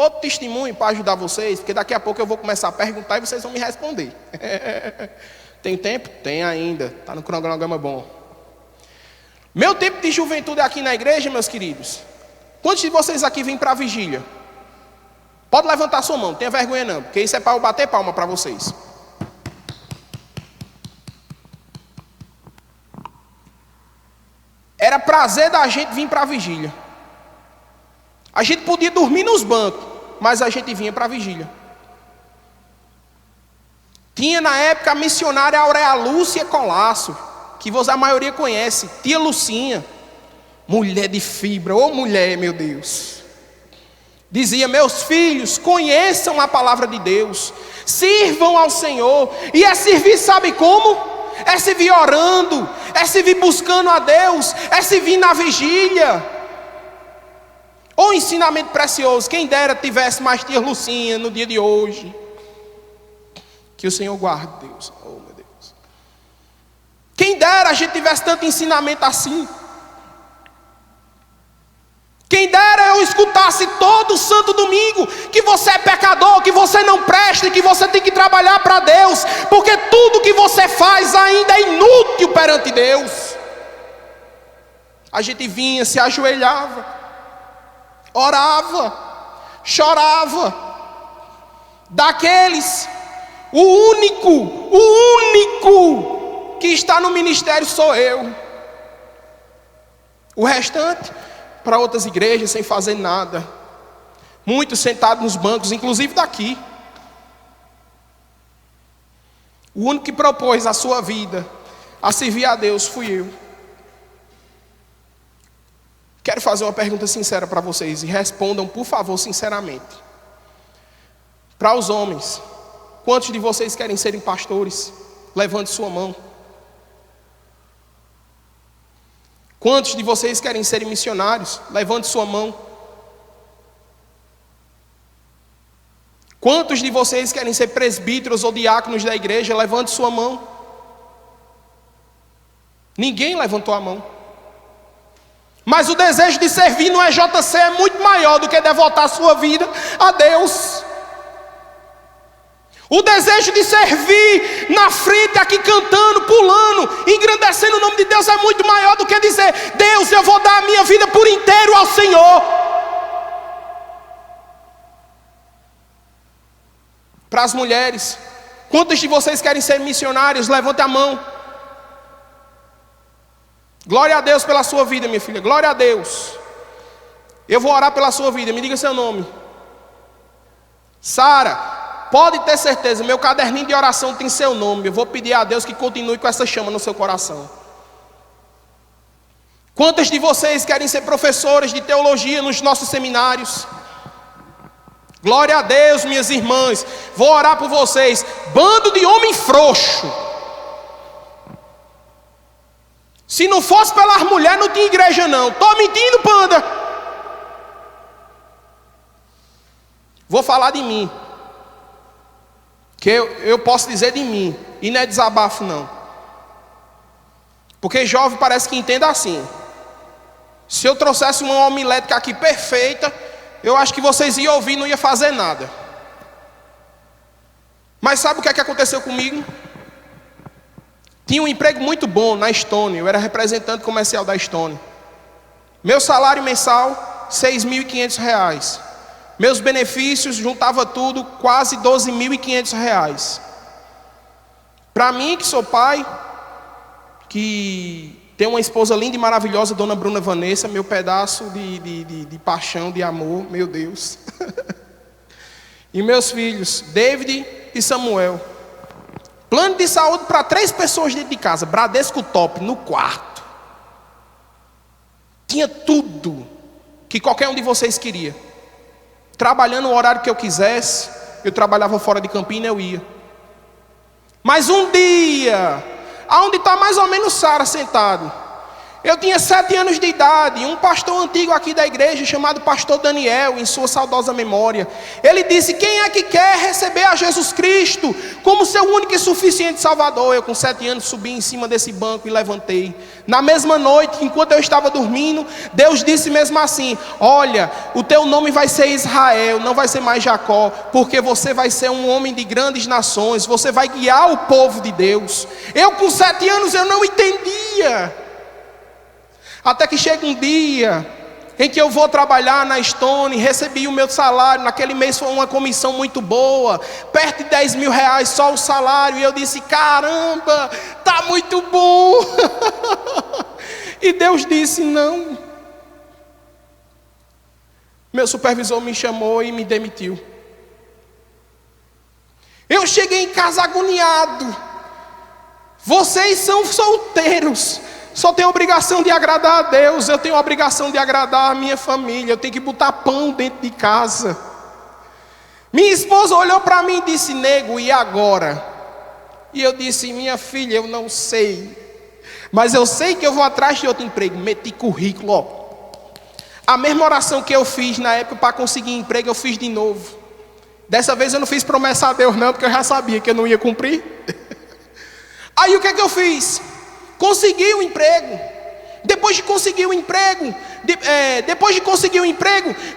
Outro testemunho para ajudar vocês, porque daqui a pouco eu vou começar a perguntar e vocês vão me responder. Tem tempo? Tem ainda. Está no cronograma bom. Meu tempo de juventude aqui na igreja, meus queridos. Quantos de vocês aqui vêm para a vigília? Pode levantar sua mão, não tenha vergonha não, porque isso é para eu bater palma para vocês. Era prazer da gente vir para a vigília. A gente podia dormir nos bancos, mas a gente vinha para a vigília. Tinha na época a missionária Aurea Lúcia Colasso, que a maioria conhece, tia Lucinha, mulher de fibra, ô mulher, meu Deus. Dizia: meus filhos, conheçam a palavra de Deus, sirvam ao Senhor. E é servir, sabe como? É servir orando, é servir buscando a Deus, é servir na vigília. Ô ensinamento precioso, quem dera tivesse mais tia Lucinha no dia de hoje. Que o Senhor guarde, Deus. Oh, meu Deus. Quem dera a gente tivesse tanto ensinamento assim. Quem dera eu escutasse todo santo domingo que você é pecador, que você não presta e que você tem que trabalhar para Deus, porque tudo que você faz ainda é inútil perante Deus. A gente vinha, se ajoelhava, orava, chorava. Daqueles, o único que está no ministério sou eu. O restante para outras igrejas sem fazer nada. Muitos sentados nos bancos, inclusive daqui. O único que propôs a sua vida a servir a Deus fui eu. Quero fazer uma pergunta sincera para vocês e respondam, por favor, sinceramente. Para os homens, quantos de vocês querem serem pastores? Levante sua mão. Quantos de vocês querem serem missionários? Levante sua mão. Quantos de vocês querem ser presbíteros ou diáconos da igreja? Levante sua mão. Ninguém levantou a mão. Mas o desejo de servir no EJC é muito maior do que devotar a sua vida a Deus. O desejo de servir na frente aqui cantando, pulando, engrandecendo o nome de Deus é muito maior do que dizer: Deus, eu vou dar a minha vida por inteiro ao Senhor. Para as mulheres, quantos de vocês querem ser missionários? Levante a mão. Glória a Deus pela sua vida, minha filha, glória a Deus. Eu vou orar pela sua vida, me diga seu nome. Sara. Pode ter certeza, meu caderninho de oração tem seu nome. Eu vou pedir a Deus que continue com essa chama no seu coração. Quantas de vocês querem ser professores de teologia nos nossos seminários? Glória a Deus, minhas irmãs. Vou orar por vocês. Bando de homem frouxo. Se não fosse pelas mulheres, não tinha igreja não. Estou mentindo, panda? Vou falar de mim. Que eu posso dizer de mim. E não é desabafo não. Porque jovem parece que entenda assim. Se eu trouxesse uma homilética aqui perfeita, eu acho que vocês iam ouvir e não ia fazer nada. Mas sabe o que é que aconteceu comigo? Tinha um emprego muito bom na Estônia. Eu era representante comercial da Estônia. Meu salário mensal, R$6.500. Meus benefícios, juntava tudo, quase R$12.500. Para mim, que sou pai, que tem uma esposa linda e maravilhosa, Dona Bruna Vanessa, meu pedaço de paixão, de amor, meu Deus. E meus filhos, David e Samuel. Plano de saúde para 3 pessoas dentro de casa, Bradesco Top, no quarto. Tinha tudo que qualquer um de vocês queria. Trabalhando o horário que eu quisesse, eu trabalhava fora de Campina, eu ia. Mas um dia, aonde está mais ou menos Sara sentado, Eu tinha 7 anos de idade, um pastor antigo aqui da igreja, chamado pastor Daniel, em sua saudosa memória, ele disse: quem é que quer receber a Jesus Cristo como seu único e suficiente Salvador? Eu com 7 anos subi em cima desse banco e levantei. Na mesma noite, enquanto eu estava dormindo, Deus disse mesmo assim: olha, o teu nome vai ser Israel, não vai ser mais Jacó, porque você vai ser um homem de grandes nações, você vai guiar o povo de Deus. Eu com 7 anos eu não entendia. Até que chega um dia em que eu vou trabalhar na Stone, recebi o meu salário, naquele mês foi uma comissão muito boa, perto de 10 mil reais só o salário, e eu disse: caramba, tá muito bom. E Deus disse: não. Meu supervisor me chamou e me demitiu. Eu cheguei em casa agoniado. Vocês são solteiros, só tenho a obrigação de agradar a Deus, eu tenho a obrigação de agradar a minha família, eu tenho que botar pão dentro de casa. Minha esposa olhou para mim e disse: nego, e agora? E eu disse: minha filha, eu não sei, mas eu sei que eu vou atrás de outro emprego. Meti currículo, ó. A mesma oração que eu fiz na época para conseguir emprego, eu fiz de novo. Dessa vez eu não fiz promessa a Deus não, porque eu já sabia que eu não ia cumprir. Aí o que é que eu fiz? Consegui um emprego. Depois de conseguir o emprego,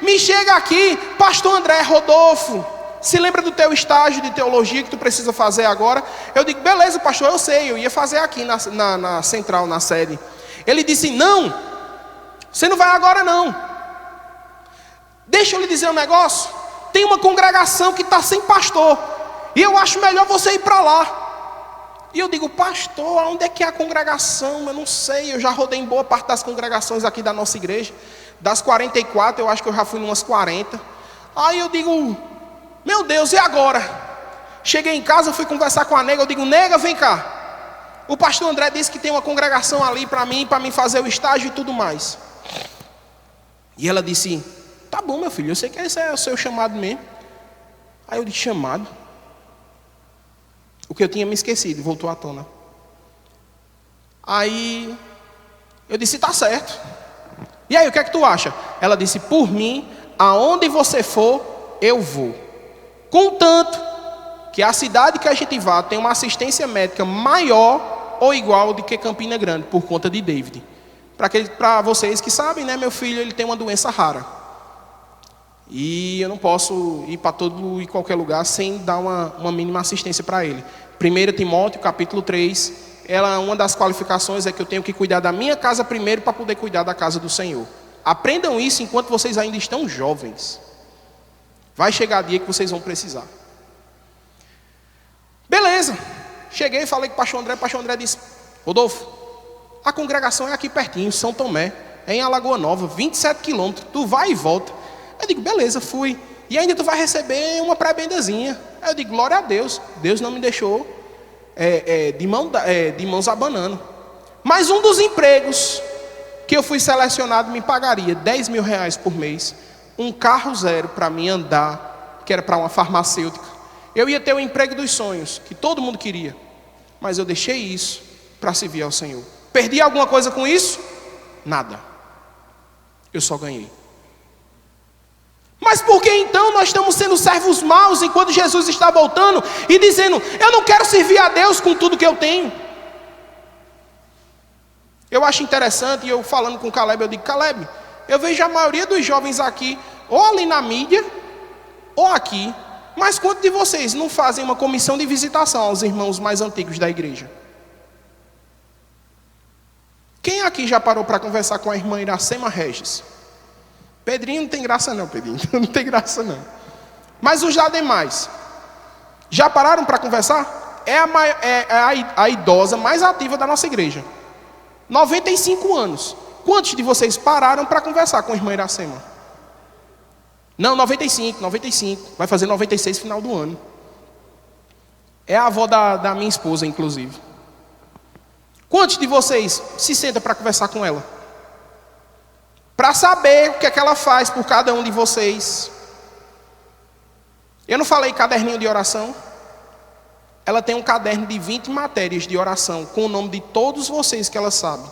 me chega aqui: pastor André, Rodolfo, se lembra do teu estágio de teologia que tu precisa fazer agora? Eu digo: beleza, pastor, eu sei, eu ia fazer aqui na central, na sede. Ele disse: não, você não vai agora não. Deixa eu lhe dizer um negócio, tem uma congregação que está sem pastor, e eu acho melhor você ir para lá. E eu digo: pastor, onde é que é a congregação? Eu não sei, eu já rodei em boa parte das congregações aqui da nossa igreja. Das 44, eu acho que eu já fui em umas 40. Aí eu digo: meu Deus, e agora? Cheguei em casa, fui conversar com a nega, eu digo: nega, vem cá. O pastor André disse que tem uma congregação ali para mim fazer o estágio e tudo mais. E ela disse: tá bom, meu filho, eu sei que esse é o seu chamado mesmo. Aí eu disse: chamado? O que eu tinha me esquecido, voltou à tona. Aí eu disse: tá certo. E aí, o que é que tu acha? Ela disse: por mim, aonde você for, eu vou. Contanto que a cidade que a gente vá tem uma assistência médica maior ou igual do que Campina Grande, por conta de David. Para vocês que sabem, né, meu filho, ele tem uma doença rara. E eu não posso ir para todo e qualquer lugar sem dar uma mínima assistência para ele. 1 Timóteo, capítulo 3, uma das qualificações é que eu tenho que cuidar da minha casa primeiro para poder cuidar da casa do Senhor. Aprendam isso enquanto vocês ainda estão jovens. Vai chegar dia que vocês vão precisar. Beleza. Cheguei e falei com o pastor André disse: Rodolfo, a congregação é aqui pertinho, São Tomé, é em Alagoa Nova, 27 quilômetros, tu vai e volta. Eu digo: beleza, fui. E ainda tu vai receber uma pré-bendazinha. Aí eu digo: glória a Deus, Deus não me deixou de mãos abanando. Mas um dos empregos que eu fui selecionado me pagaria 10 mil reais por mês, um carro zero para mim andar, que era para uma farmacêutica. Eu ia ter o emprego dos sonhos, que todo mundo queria, mas eu deixei isso para servir ao Senhor. Perdi alguma coisa com isso? Nada. Eu só ganhei. Mas por que então nós estamos sendo servos maus enquanto Jesus está voltando e dizendo: eu não quero servir a Deus com tudo que eu tenho? Eu acho interessante, e eu falando com o Caleb, eu digo: Caleb, eu vejo a maioria dos jovens aqui, ou ali na mídia, ou aqui, mas quantos de vocês não fazem uma comissão de visitação aos irmãos mais antigos da igreja? Quem aqui já parou para conversar com a irmã Iracema Regis? Pedrinho não tem graça não, Pedrinho, não tem graça não. Mas os demais, já pararam para conversar? É a idosa mais ativa da nossa igreja, 95 anos. Quantos de vocês pararam para conversar com a irmã Iracema? Não, 95, vai fazer 96 final do ano. É a avó da minha esposa, inclusive. Quantos de vocês se sentam para conversar com ela? Para saber o que é que ela faz por cada um de vocês. Eu não falei caderninho de oração? Ela tem um caderno de 20 matérias de oração, com o nome de todos vocês que ela sabe.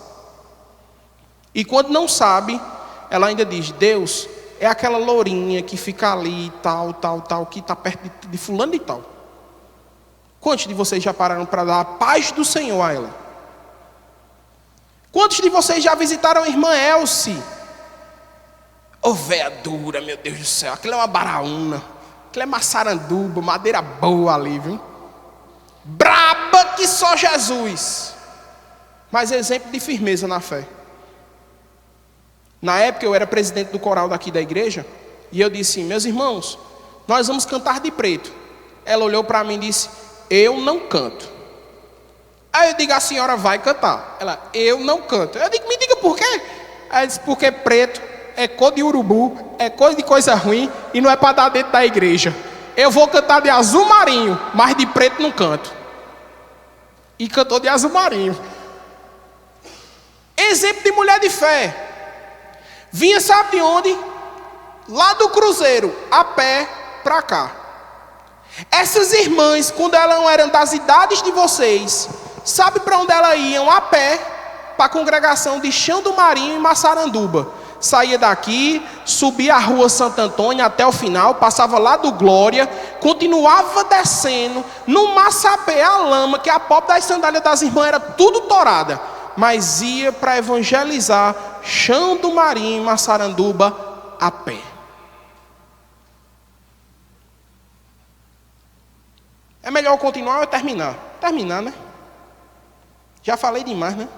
E quando não sabe, ela ainda diz: Deus, é aquela lourinha que fica ali, tal, que está perto de fulano e tal. Quantos de vocês já pararam para dar a paz do Senhor a ela? Quantos de vocês já visitaram a irmã Elce? Ô véia dura, meu Deus do céu, aquilo é uma baraúna, aquilo é maçaranduba, madeira boa ali, viu? Braba que só Jesus. Mas exemplo de firmeza na fé. Na época eu era presidente do coral daqui da igreja, e eu disse: meus irmãos, nós vamos cantar de preto. Ela olhou para mim e disse: eu não canto. Aí eu digo: a senhora vai cantar. Ela: eu não canto. Eu digo: me diga por quê? Aí ela disse: porque preto é cor de urubu, é cor de coisa ruim, e não é para dar dentro da igreja. Eu vou cantar de azul marinho, mas de preto não canto. E cantou de azul marinho. Exemplo de mulher de fé. Vinha, sabe de onde? Lá do cruzeiro, a pé para cá. Essas irmãs, quando elas não eram das idades de vocês, sabe para onde elas iam? A pé, para a congregação de Chão do Marinho e Massaranduba. Saía daqui, subia a rua Santo Antônio até o final, passava lá do Glória, continuava descendo, no Massapé, a lama, que a pobre das sandálias das irmãs era tudo torada, mas ia para evangelizar Chão do Marinho e Massaranduba a pé. É melhor continuar ou terminar? Terminar, né? Já falei demais, né?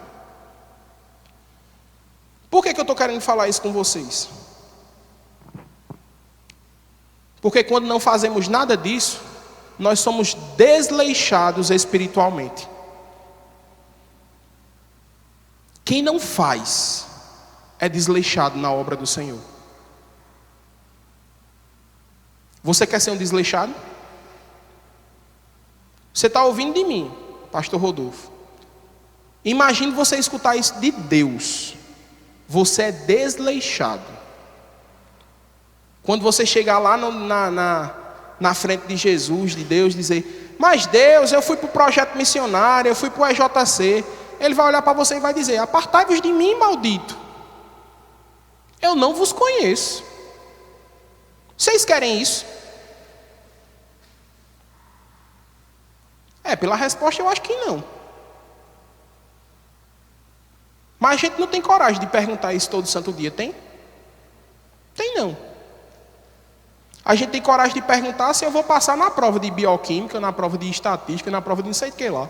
Por que eu estou querendo falar isso com vocês? Porque quando não fazemos nada disso, nós somos desleixados espiritualmente. Quem não faz é desleixado na obra do Senhor. Você quer ser um desleixado? Você está ouvindo de mim, pastor Rodolfo. Imagine você escutar isso de Deus. Você é desleixado. Quando você chegar lá na frente de Jesus, de Deus, dizer: mas Deus, eu fui para o projeto missionário, eu fui para o EJC. Ele vai olhar para você e vai dizer: apartai-vos de mim, maldito. Eu não vos conheço. Vocês querem isso? Pela resposta eu acho que não. Mas a gente não tem coragem de perguntar isso todo santo dia, tem? Tem não. A gente tem coragem de perguntar se eu vou passar na prova de bioquímica, na prova de estatística, na prova de não sei o que lá.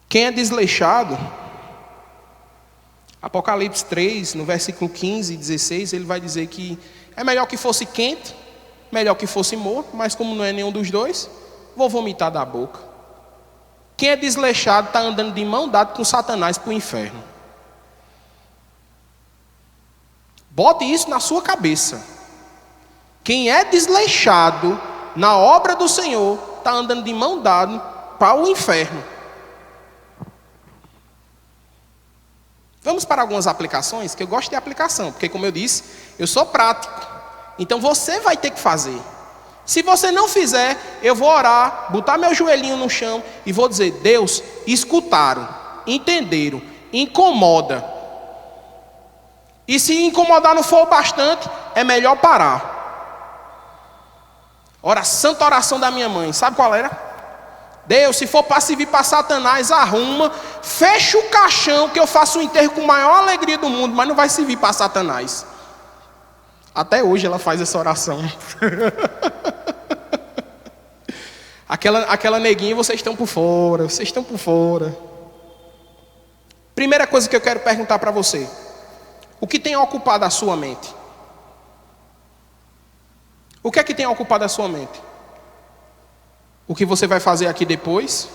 Quem é desleixado, Apocalipse 3, no versículo 15 e 16, ele vai dizer que é melhor que fosse quente, melhor que fosse morto, mas como não é nenhum dos dois, vou vomitar da boca. Quem é desleixado está andando de mão dada com Satanás para o inferno. Bote isso na sua cabeça. Quem é desleixado na obra do Senhor está andando de mão dada para o inferno. Vamos para algumas aplicações, que eu gosto de aplicação, porque como eu disse, eu sou prático. Então você vai ter que fazer. Se você não fizer, eu vou orar, botar meu joelhinho no chão e vou dizer: Deus, escutaram, entenderam, incomoda. E se incomodar não for o bastante, é melhor parar. Ora, santa oração da minha mãe, sabe qual era? Deus, se for para servir para Satanás, arruma, fecha o caixão que eu faço o enterro com a maior alegria do mundo, mas não vai servir para Satanás. Até hoje ela faz essa oração. Aquela neguinha, vocês estão por fora, vocês estão por fora. Primeira coisa que eu quero perguntar para você: o que tem ocupado a sua mente? O que é que tem ocupado a sua mente? O que você vai fazer aqui depois?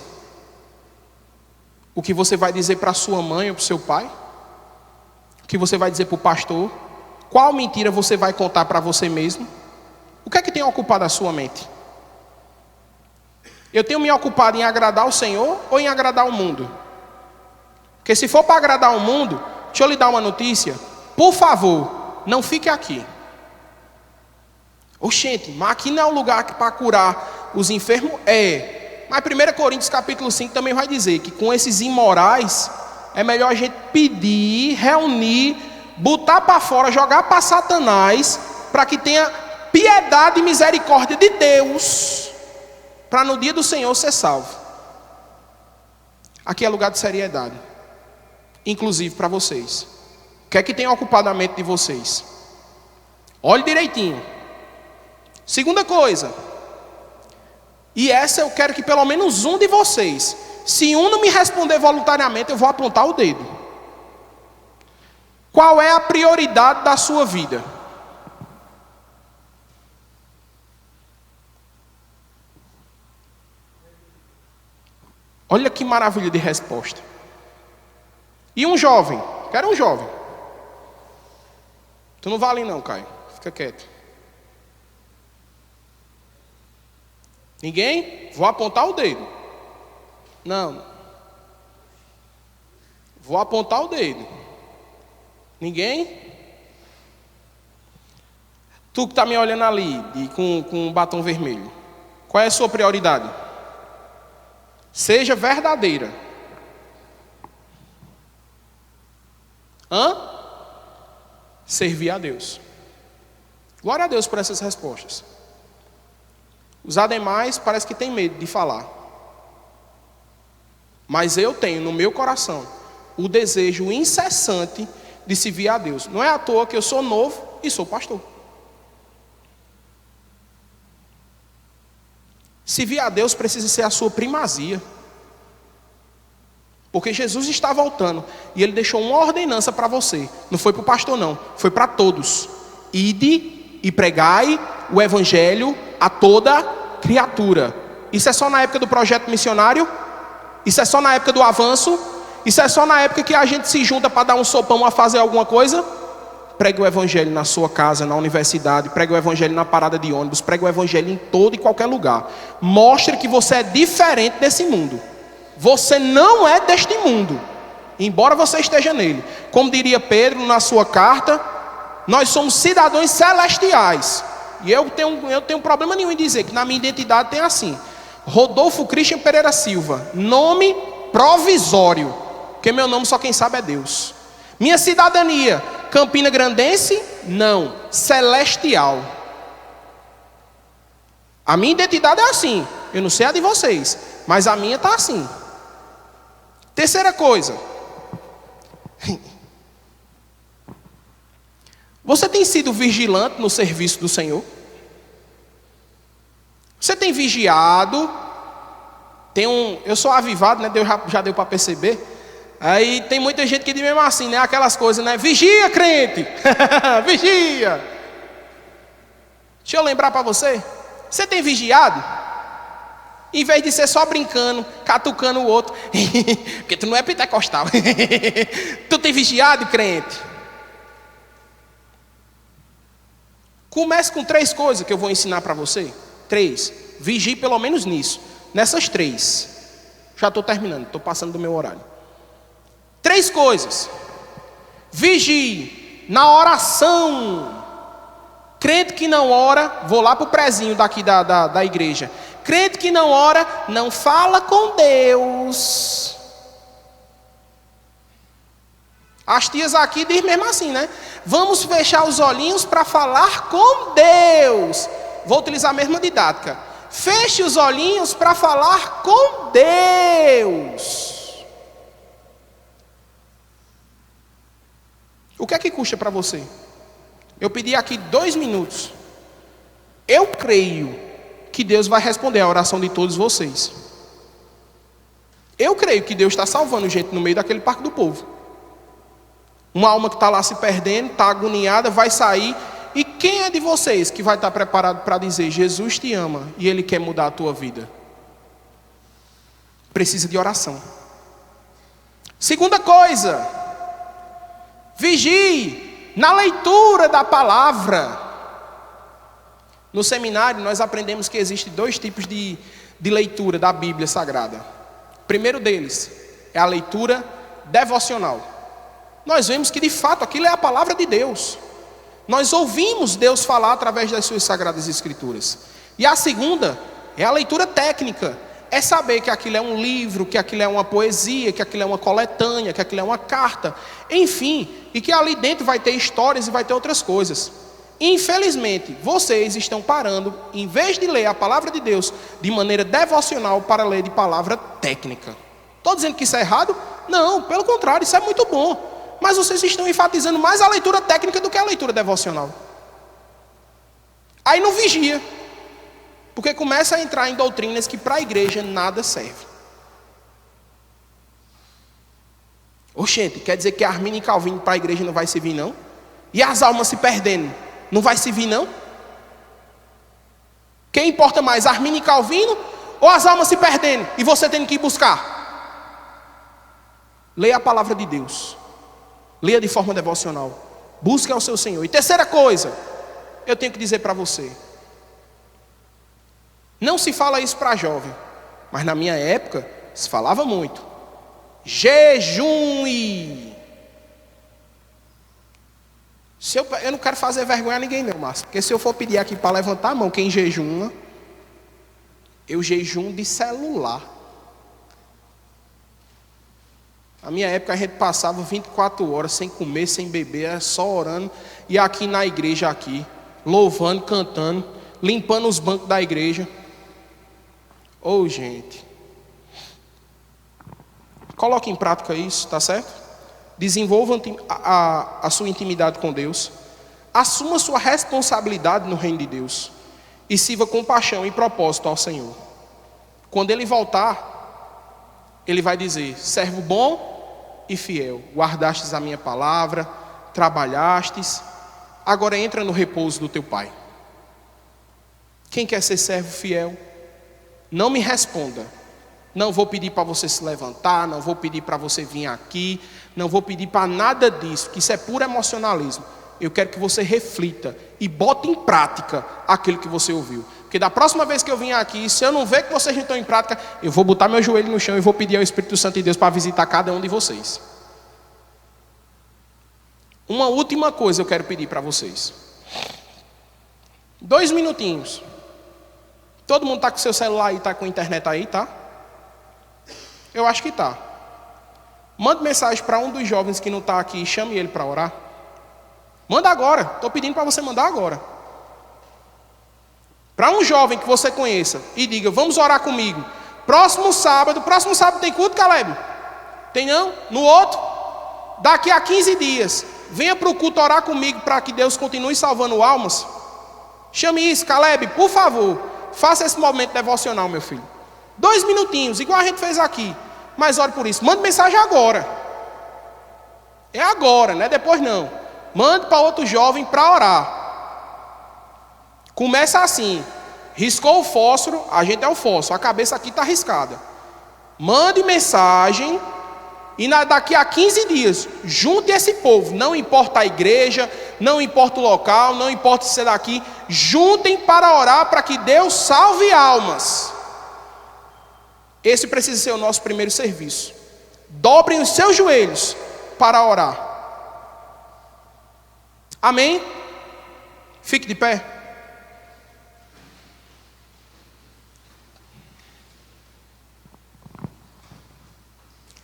O que você vai dizer para sua mãe ou para o seu pai? O que você vai dizer para o pastor? Qual mentira você vai contar para você mesmo? O que é que tem ocupado a sua mente? Eu tenho me ocupado em agradar o Senhor ou em agradar o mundo? Porque se for para agradar o mundo, deixa eu lhe dar uma notícia. Por favor, não fique aqui. Oxente, mas aqui não é o lugar para curar os enfermos? Mas 1 Coríntios capítulo 5 também vai dizer que com esses imorais é melhor a gente pedir, reunir, botar para fora, jogar para Satanás, para que tenha piedade e misericórdia de Deus, para no dia do Senhor ser salvo. Aqui é lugar de seriedade, inclusive para vocês. O que é que tem ocupado a mente de vocês? Olhe direitinho. Segunda coisa, e essa eu quero que pelo menos um de vocês, se um não me responder voluntariamente, eu vou apontar o dedo. Qual é a prioridade da sua vida? Olha que maravilha de resposta. E um jovem? Quero um jovem. Tu não vale não, Caio. Fica quieto. Ninguém? Vou apontar o dedo. Não. Vou apontar o dedo. Ninguém? Tu que está me olhando ali com um batom vermelho. Qual é a sua prioridade? Seja verdadeira. Servir a Deus. Glória a Deus por essas respostas. Os ademais parece que tem medo de falar. Mas eu tenho no meu coração o desejo incessante de servir a Deus. Não é à toa que eu sou novo e sou pastor. Servir a Deus precisa ser a sua primazia. Porque Jesus está voltando e Ele deixou uma ordenança para você. Não foi para o pastor não, foi para todos. Ide e pregai o evangelho a toda criatura. Isso é só na época do projeto missionário? Isso é só na época do avanço? Isso é só na época que a gente se junta para dar um sopão a fazer alguma coisa? Pregue o evangelho na sua casa, na universidade, pregue o evangelho na parada de ônibus, pregue o evangelho em todo e qualquer lugar. Mostre que você é diferente desse mundo. Você não é deste mundo, embora você esteja nele. Como diria Pedro na sua carta, nós somos cidadãos celestiais. E eu tenho problema nenhum em dizer que na minha identidade tem assim: Rodolfo Christian Pereira Silva, nome provisório, porque meu nome só quem sabe é Deus. Minha cidadania, Campina Grandense? Não, celestial. A minha identidade é assim. Eu não sei a de vocês, mas a minha está assim. Terceira coisa. Você tem sido vigilante no serviço do Senhor? Você tem vigiado? Eu sou avivado, né? Deus já deu para perceber. Aí tem muita gente que diz mesmo assim, né? Aquelas coisas, né? Vigia, crente! Vigia! Deixa eu lembrar para você. Você tem vigiado? Em vez de ser só brincando, catucando o outro. Porque tu não é pentecostal. Tu tem vigiado, crente? Comece com 3 coisas que eu vou ensinar para você. 3. Vigie pelo menos nisso. Nessas 3. Já estou terminando, estou passando do meu horário. 3 coisas. Vigie na oração. Crente que não ora, vou lá para o prezinho daqui da igreja. Crente que não ora, não fala com Deus. As tias aqui dizem mesmo assim, né? Vamos fechar os olhinhos para falar com Deus. Vou utilizar a mesma didática. Feche os olhinhos para falar com Deus. O que é que custa para você? Eu pedi aqui 2 minutos. Eu creio que Deus vai responder a oração de todos vocês. Eu creio que Deus está salvando gente no meio daquele parque do povo. Uma alma que está lá se perdendo, está agoniada, vai sair. E quem é de vocês que vai estar preparado para dizer: Jesus te ama e Ele quer mudar a tua vida? Precisa de oração. Segunda coisa, vigie na leitura da palavra. No seminário nós aprendemos que existem 2 tipos de leitura da Bíblia Sagrada. O primeiro deles é a leitura devocional. Nós vemos que de fato aquilo é a palavra de Deus. Nós ouvimos Deus falar através das suas sagradas escrituras. E a segunda é a leitura técnica. é saber que aquilo é um livro, que aquilo é uma poesia, que aquilo é uma coletânea, que aquilo é uma carta, enfim, e que ali dentro vai ter histórias e vai ter outras coisas. Infelizmente, vocês estão parando, em vez de ler a palavra de Deus de maneira devocional, para ler de palavra técnica. Estou dizendo que isso é errado? Não, pelo contrário, isso é muito bom. Mas vocês estão enfatizando mais a leitura técnica do que a leitura devocional. Aí não vigia. Porque começa a entrar em doutrinas que para a igreja nada serve. Oxente, quer dizer que Arminio e Calvino para a igreja não vai servir não? E as almas se perdendo, não vai servir não? Quem importa mais, Arminio e Calvino ou as almas se perdendo e você tendo que ir buscar? Leia a palavra de Deus. Leia de forma devocional. Busque ao seu Senhor. E terceira coisa, eu tenho que dizer para você. Não se fala isso para jovem, mas na minha época se falava muito. Jejum. Eu não quero fazer vergonha a ninguém não, Márcio. Porque se eu for pedir aqui para levantar a mão quem jejuma, eu jejum de celular. Na minha época a gente passava 24 horas sem comer, sem beber, só orando. E aqui na igreja, aqui, louvando, cantando, limpando os bancos da igreja. Ô, gente, coloque em prática isso, tá certo? Desenvolva a sua intimidade com Deus. Assuma sua responsabilidade no reino de Deus. E sirva com paixão e propósito ao Senhor. Quando Ele voltar, Ele vai dizer: servo bom e fiel, guardastes a minha palavra, trabalhastes, agora entra no repouso do teu Pai. Quem quer ser servo fiel? Não me responda. Não vou pedir para você se levantar, não vou pedir para você vir aqui, não vou pedir para nada disso, que isso é puro emocionalismo. Eu quero que você reflita e bote em prática aquilo que você ouviu. Porque da próxima vez que eu vim aqui, se eu não ver que vocês não estão em prática, eu vou botar meu joelho no chão e vou pedir ao Espírito Santo de Deus para visitar cada um de vocês. Uma última coisa eu quero pedir para vocês. 2 minutinhos. Todo mundo está com seu celular aí, está com a internet aí, tá? Eu acho que está. Mande mensagem para um dos jovens que não está aqui e chame ele para orar. Manda agora, estou pedindo para você mandar agora. Para um jovem que você conheça e diga: vamos orar comigo. Próximo sábado tem culto, Caleb? Tem não? No outro? Daqui a 15 dias, venha para o culto orar comigo para que Deus continue salvando almas. Chame isso, Caleb, por favor. Faça esse momento devocional, meu filho. 2 minutinhos, igual a gente fez aqui. Mas ore por isso. Mande mensagem agora. É agora, não é depois não. Mande para outro jovem para orar. Começa assim. Riscou o fósforo, a gente é o fósforo. A cabeça aqui está riscada. Mande mensagem. E daqui a 15 dias, junte esse povo. Não importa a igreja, não importa o local, não importa se é daqui. Juntem para orar para que Deus salve almas. Esse precisa ser o nosso primeiro serviço. Dobrem os seus joelhos para orar. Amém? Fique de pé.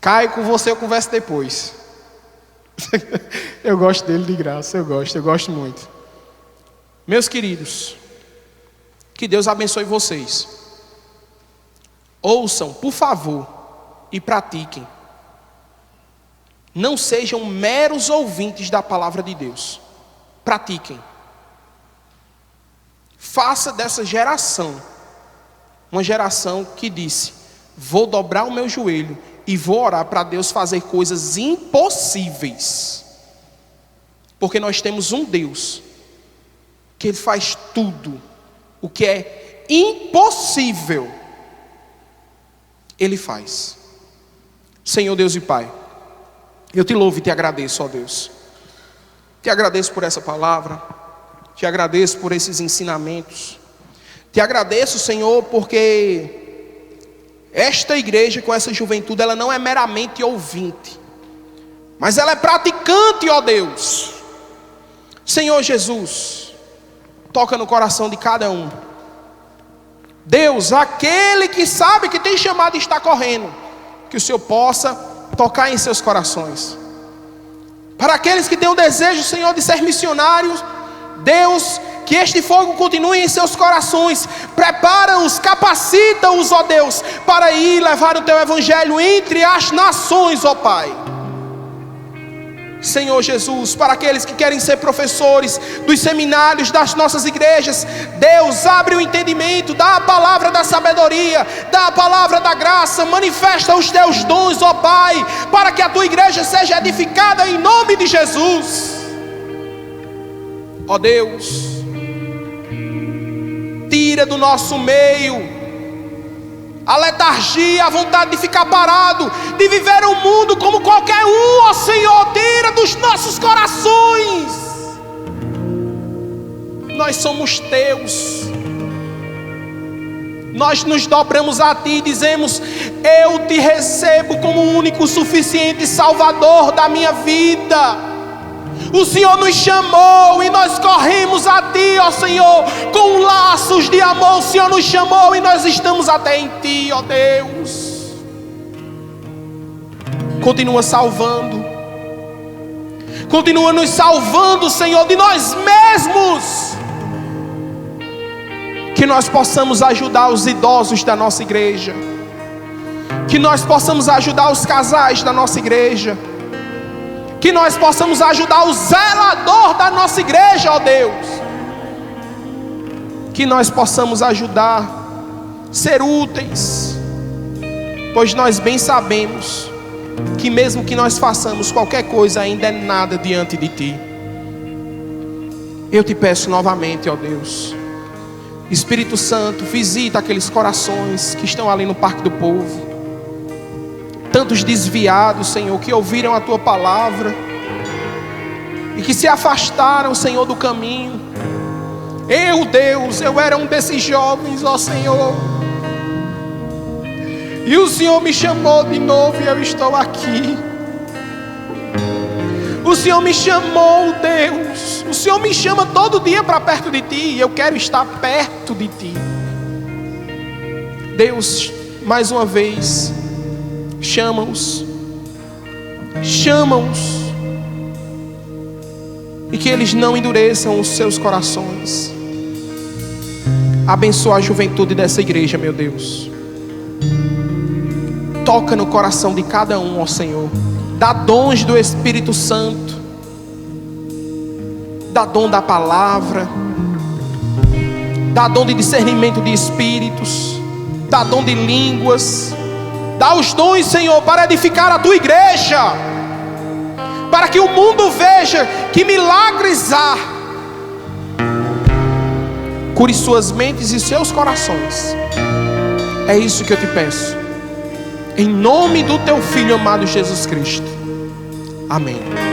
Caio, com você eu converso depois. Eu gosto dele de graça, eu gosto muito. Meus queridos, que Deus abençoe vocês. Ouçam, por favor, e pratiquem. Não sejam meros ouvintes da palavra de Deus. Pratiquem. Faça dessa geração uma geração que disse: vou dobrar o meu joelho e vou orar para Deus fazer coisas impossíveis. Porque nós temos um Deus que Ele faz tudo o que é impossível. Ele faz. Senhor Deus e Pai, eu te louvo e te agradeço, ó Deus. Te agradeço por essa palavra. Te agradeço por esses ensinamentos. Te agradeço, Senhor, porque esta igreja com essa juventude, ela não é meramente ouvinte, mas ela é praticante, ó Deus. Senhor Jesus, toca no coração de cada um. Deus, aquele que sabe que tem chamado e está correndo, que o Senhor possa tocar em seus corações. Para aqueles que têm o desejo, Senhor, de ser missionários, Deus, que este fogo continue em seus corações. Prepara-os, capacita-os, ó Deus, para ir levar o teu evangelho entre as nações, ó Pai. Senhor Jesus, para aqueles que querem ser professores dos seminários das nossas igrejas, Deus, abre o entendimento, dá a palavra da sabedoria, dá a palavra da graça, manifesta os teus dons, ó Pai, para que a tua igreja seja edificada em nome de Jesus. Ó Deus, tira do nosso meio a letargia, a vontade de ficar parado, de viver o mundo como qualquer um, ó Senhor. Tira dos nossos corações. Nós somos teus. Nós nos dobramos a ti e dizemos: eu te recebo como o único, suficiente Salvador da minha vida. O Senhor nos chamou e nós corremos a ti, ó Senhor, com laços de amor. O Senhor nos chamou e nós estamos até em ti, ó Deus. Continua salvando, continua nos salvando, Senhor, de nós mesmos. Que nós possamos ajudar os idosos da nossa igreja, que nós possamos ajudar os casais da nossa igreja, que nós possamos ajudar o zelador da nossa igreja, ó Deus. Que nós possamos ajudar, ser úteis, pois nós bem sabemos que mesmo que nós façamos qualquer coisa, ainda é nada diante de ti. Eu te peço novamente, ó Deus, Espírito Santo, visita aqueles corações que estão ali no Parque do Povo, tantos desviados, Senhor, que ouviram a tua palavra e que se afastaram, Senhor, do caminho. Eu, Deus, eu era um desses jovens, ó Senhor, e o Senhor me chamou de novo e eu estou aqui. O Senhor me chamou, Deus. O Senhor me chama todo dia para perto de ti, e eu quero estar perto de ti. Deus, mais uma vez, chama-os, e que eles não endureçam os seus corações. Abençoa a juventude dessa igreja, meu Deus. Toca no coração de cada um, ó Senhor. Dá dons do Espírito Santo, dá dom da palavra, dá dom de discernimento de espíritos, dá dom de línguas. Dá os dons, Senhor, para edificar a tua igreja, para que o mundo veja que milagres há. Cure suas mentes e seus corações. É isso que eu te peço, em nome do teu Filho amado Jesus Cristo. Amém.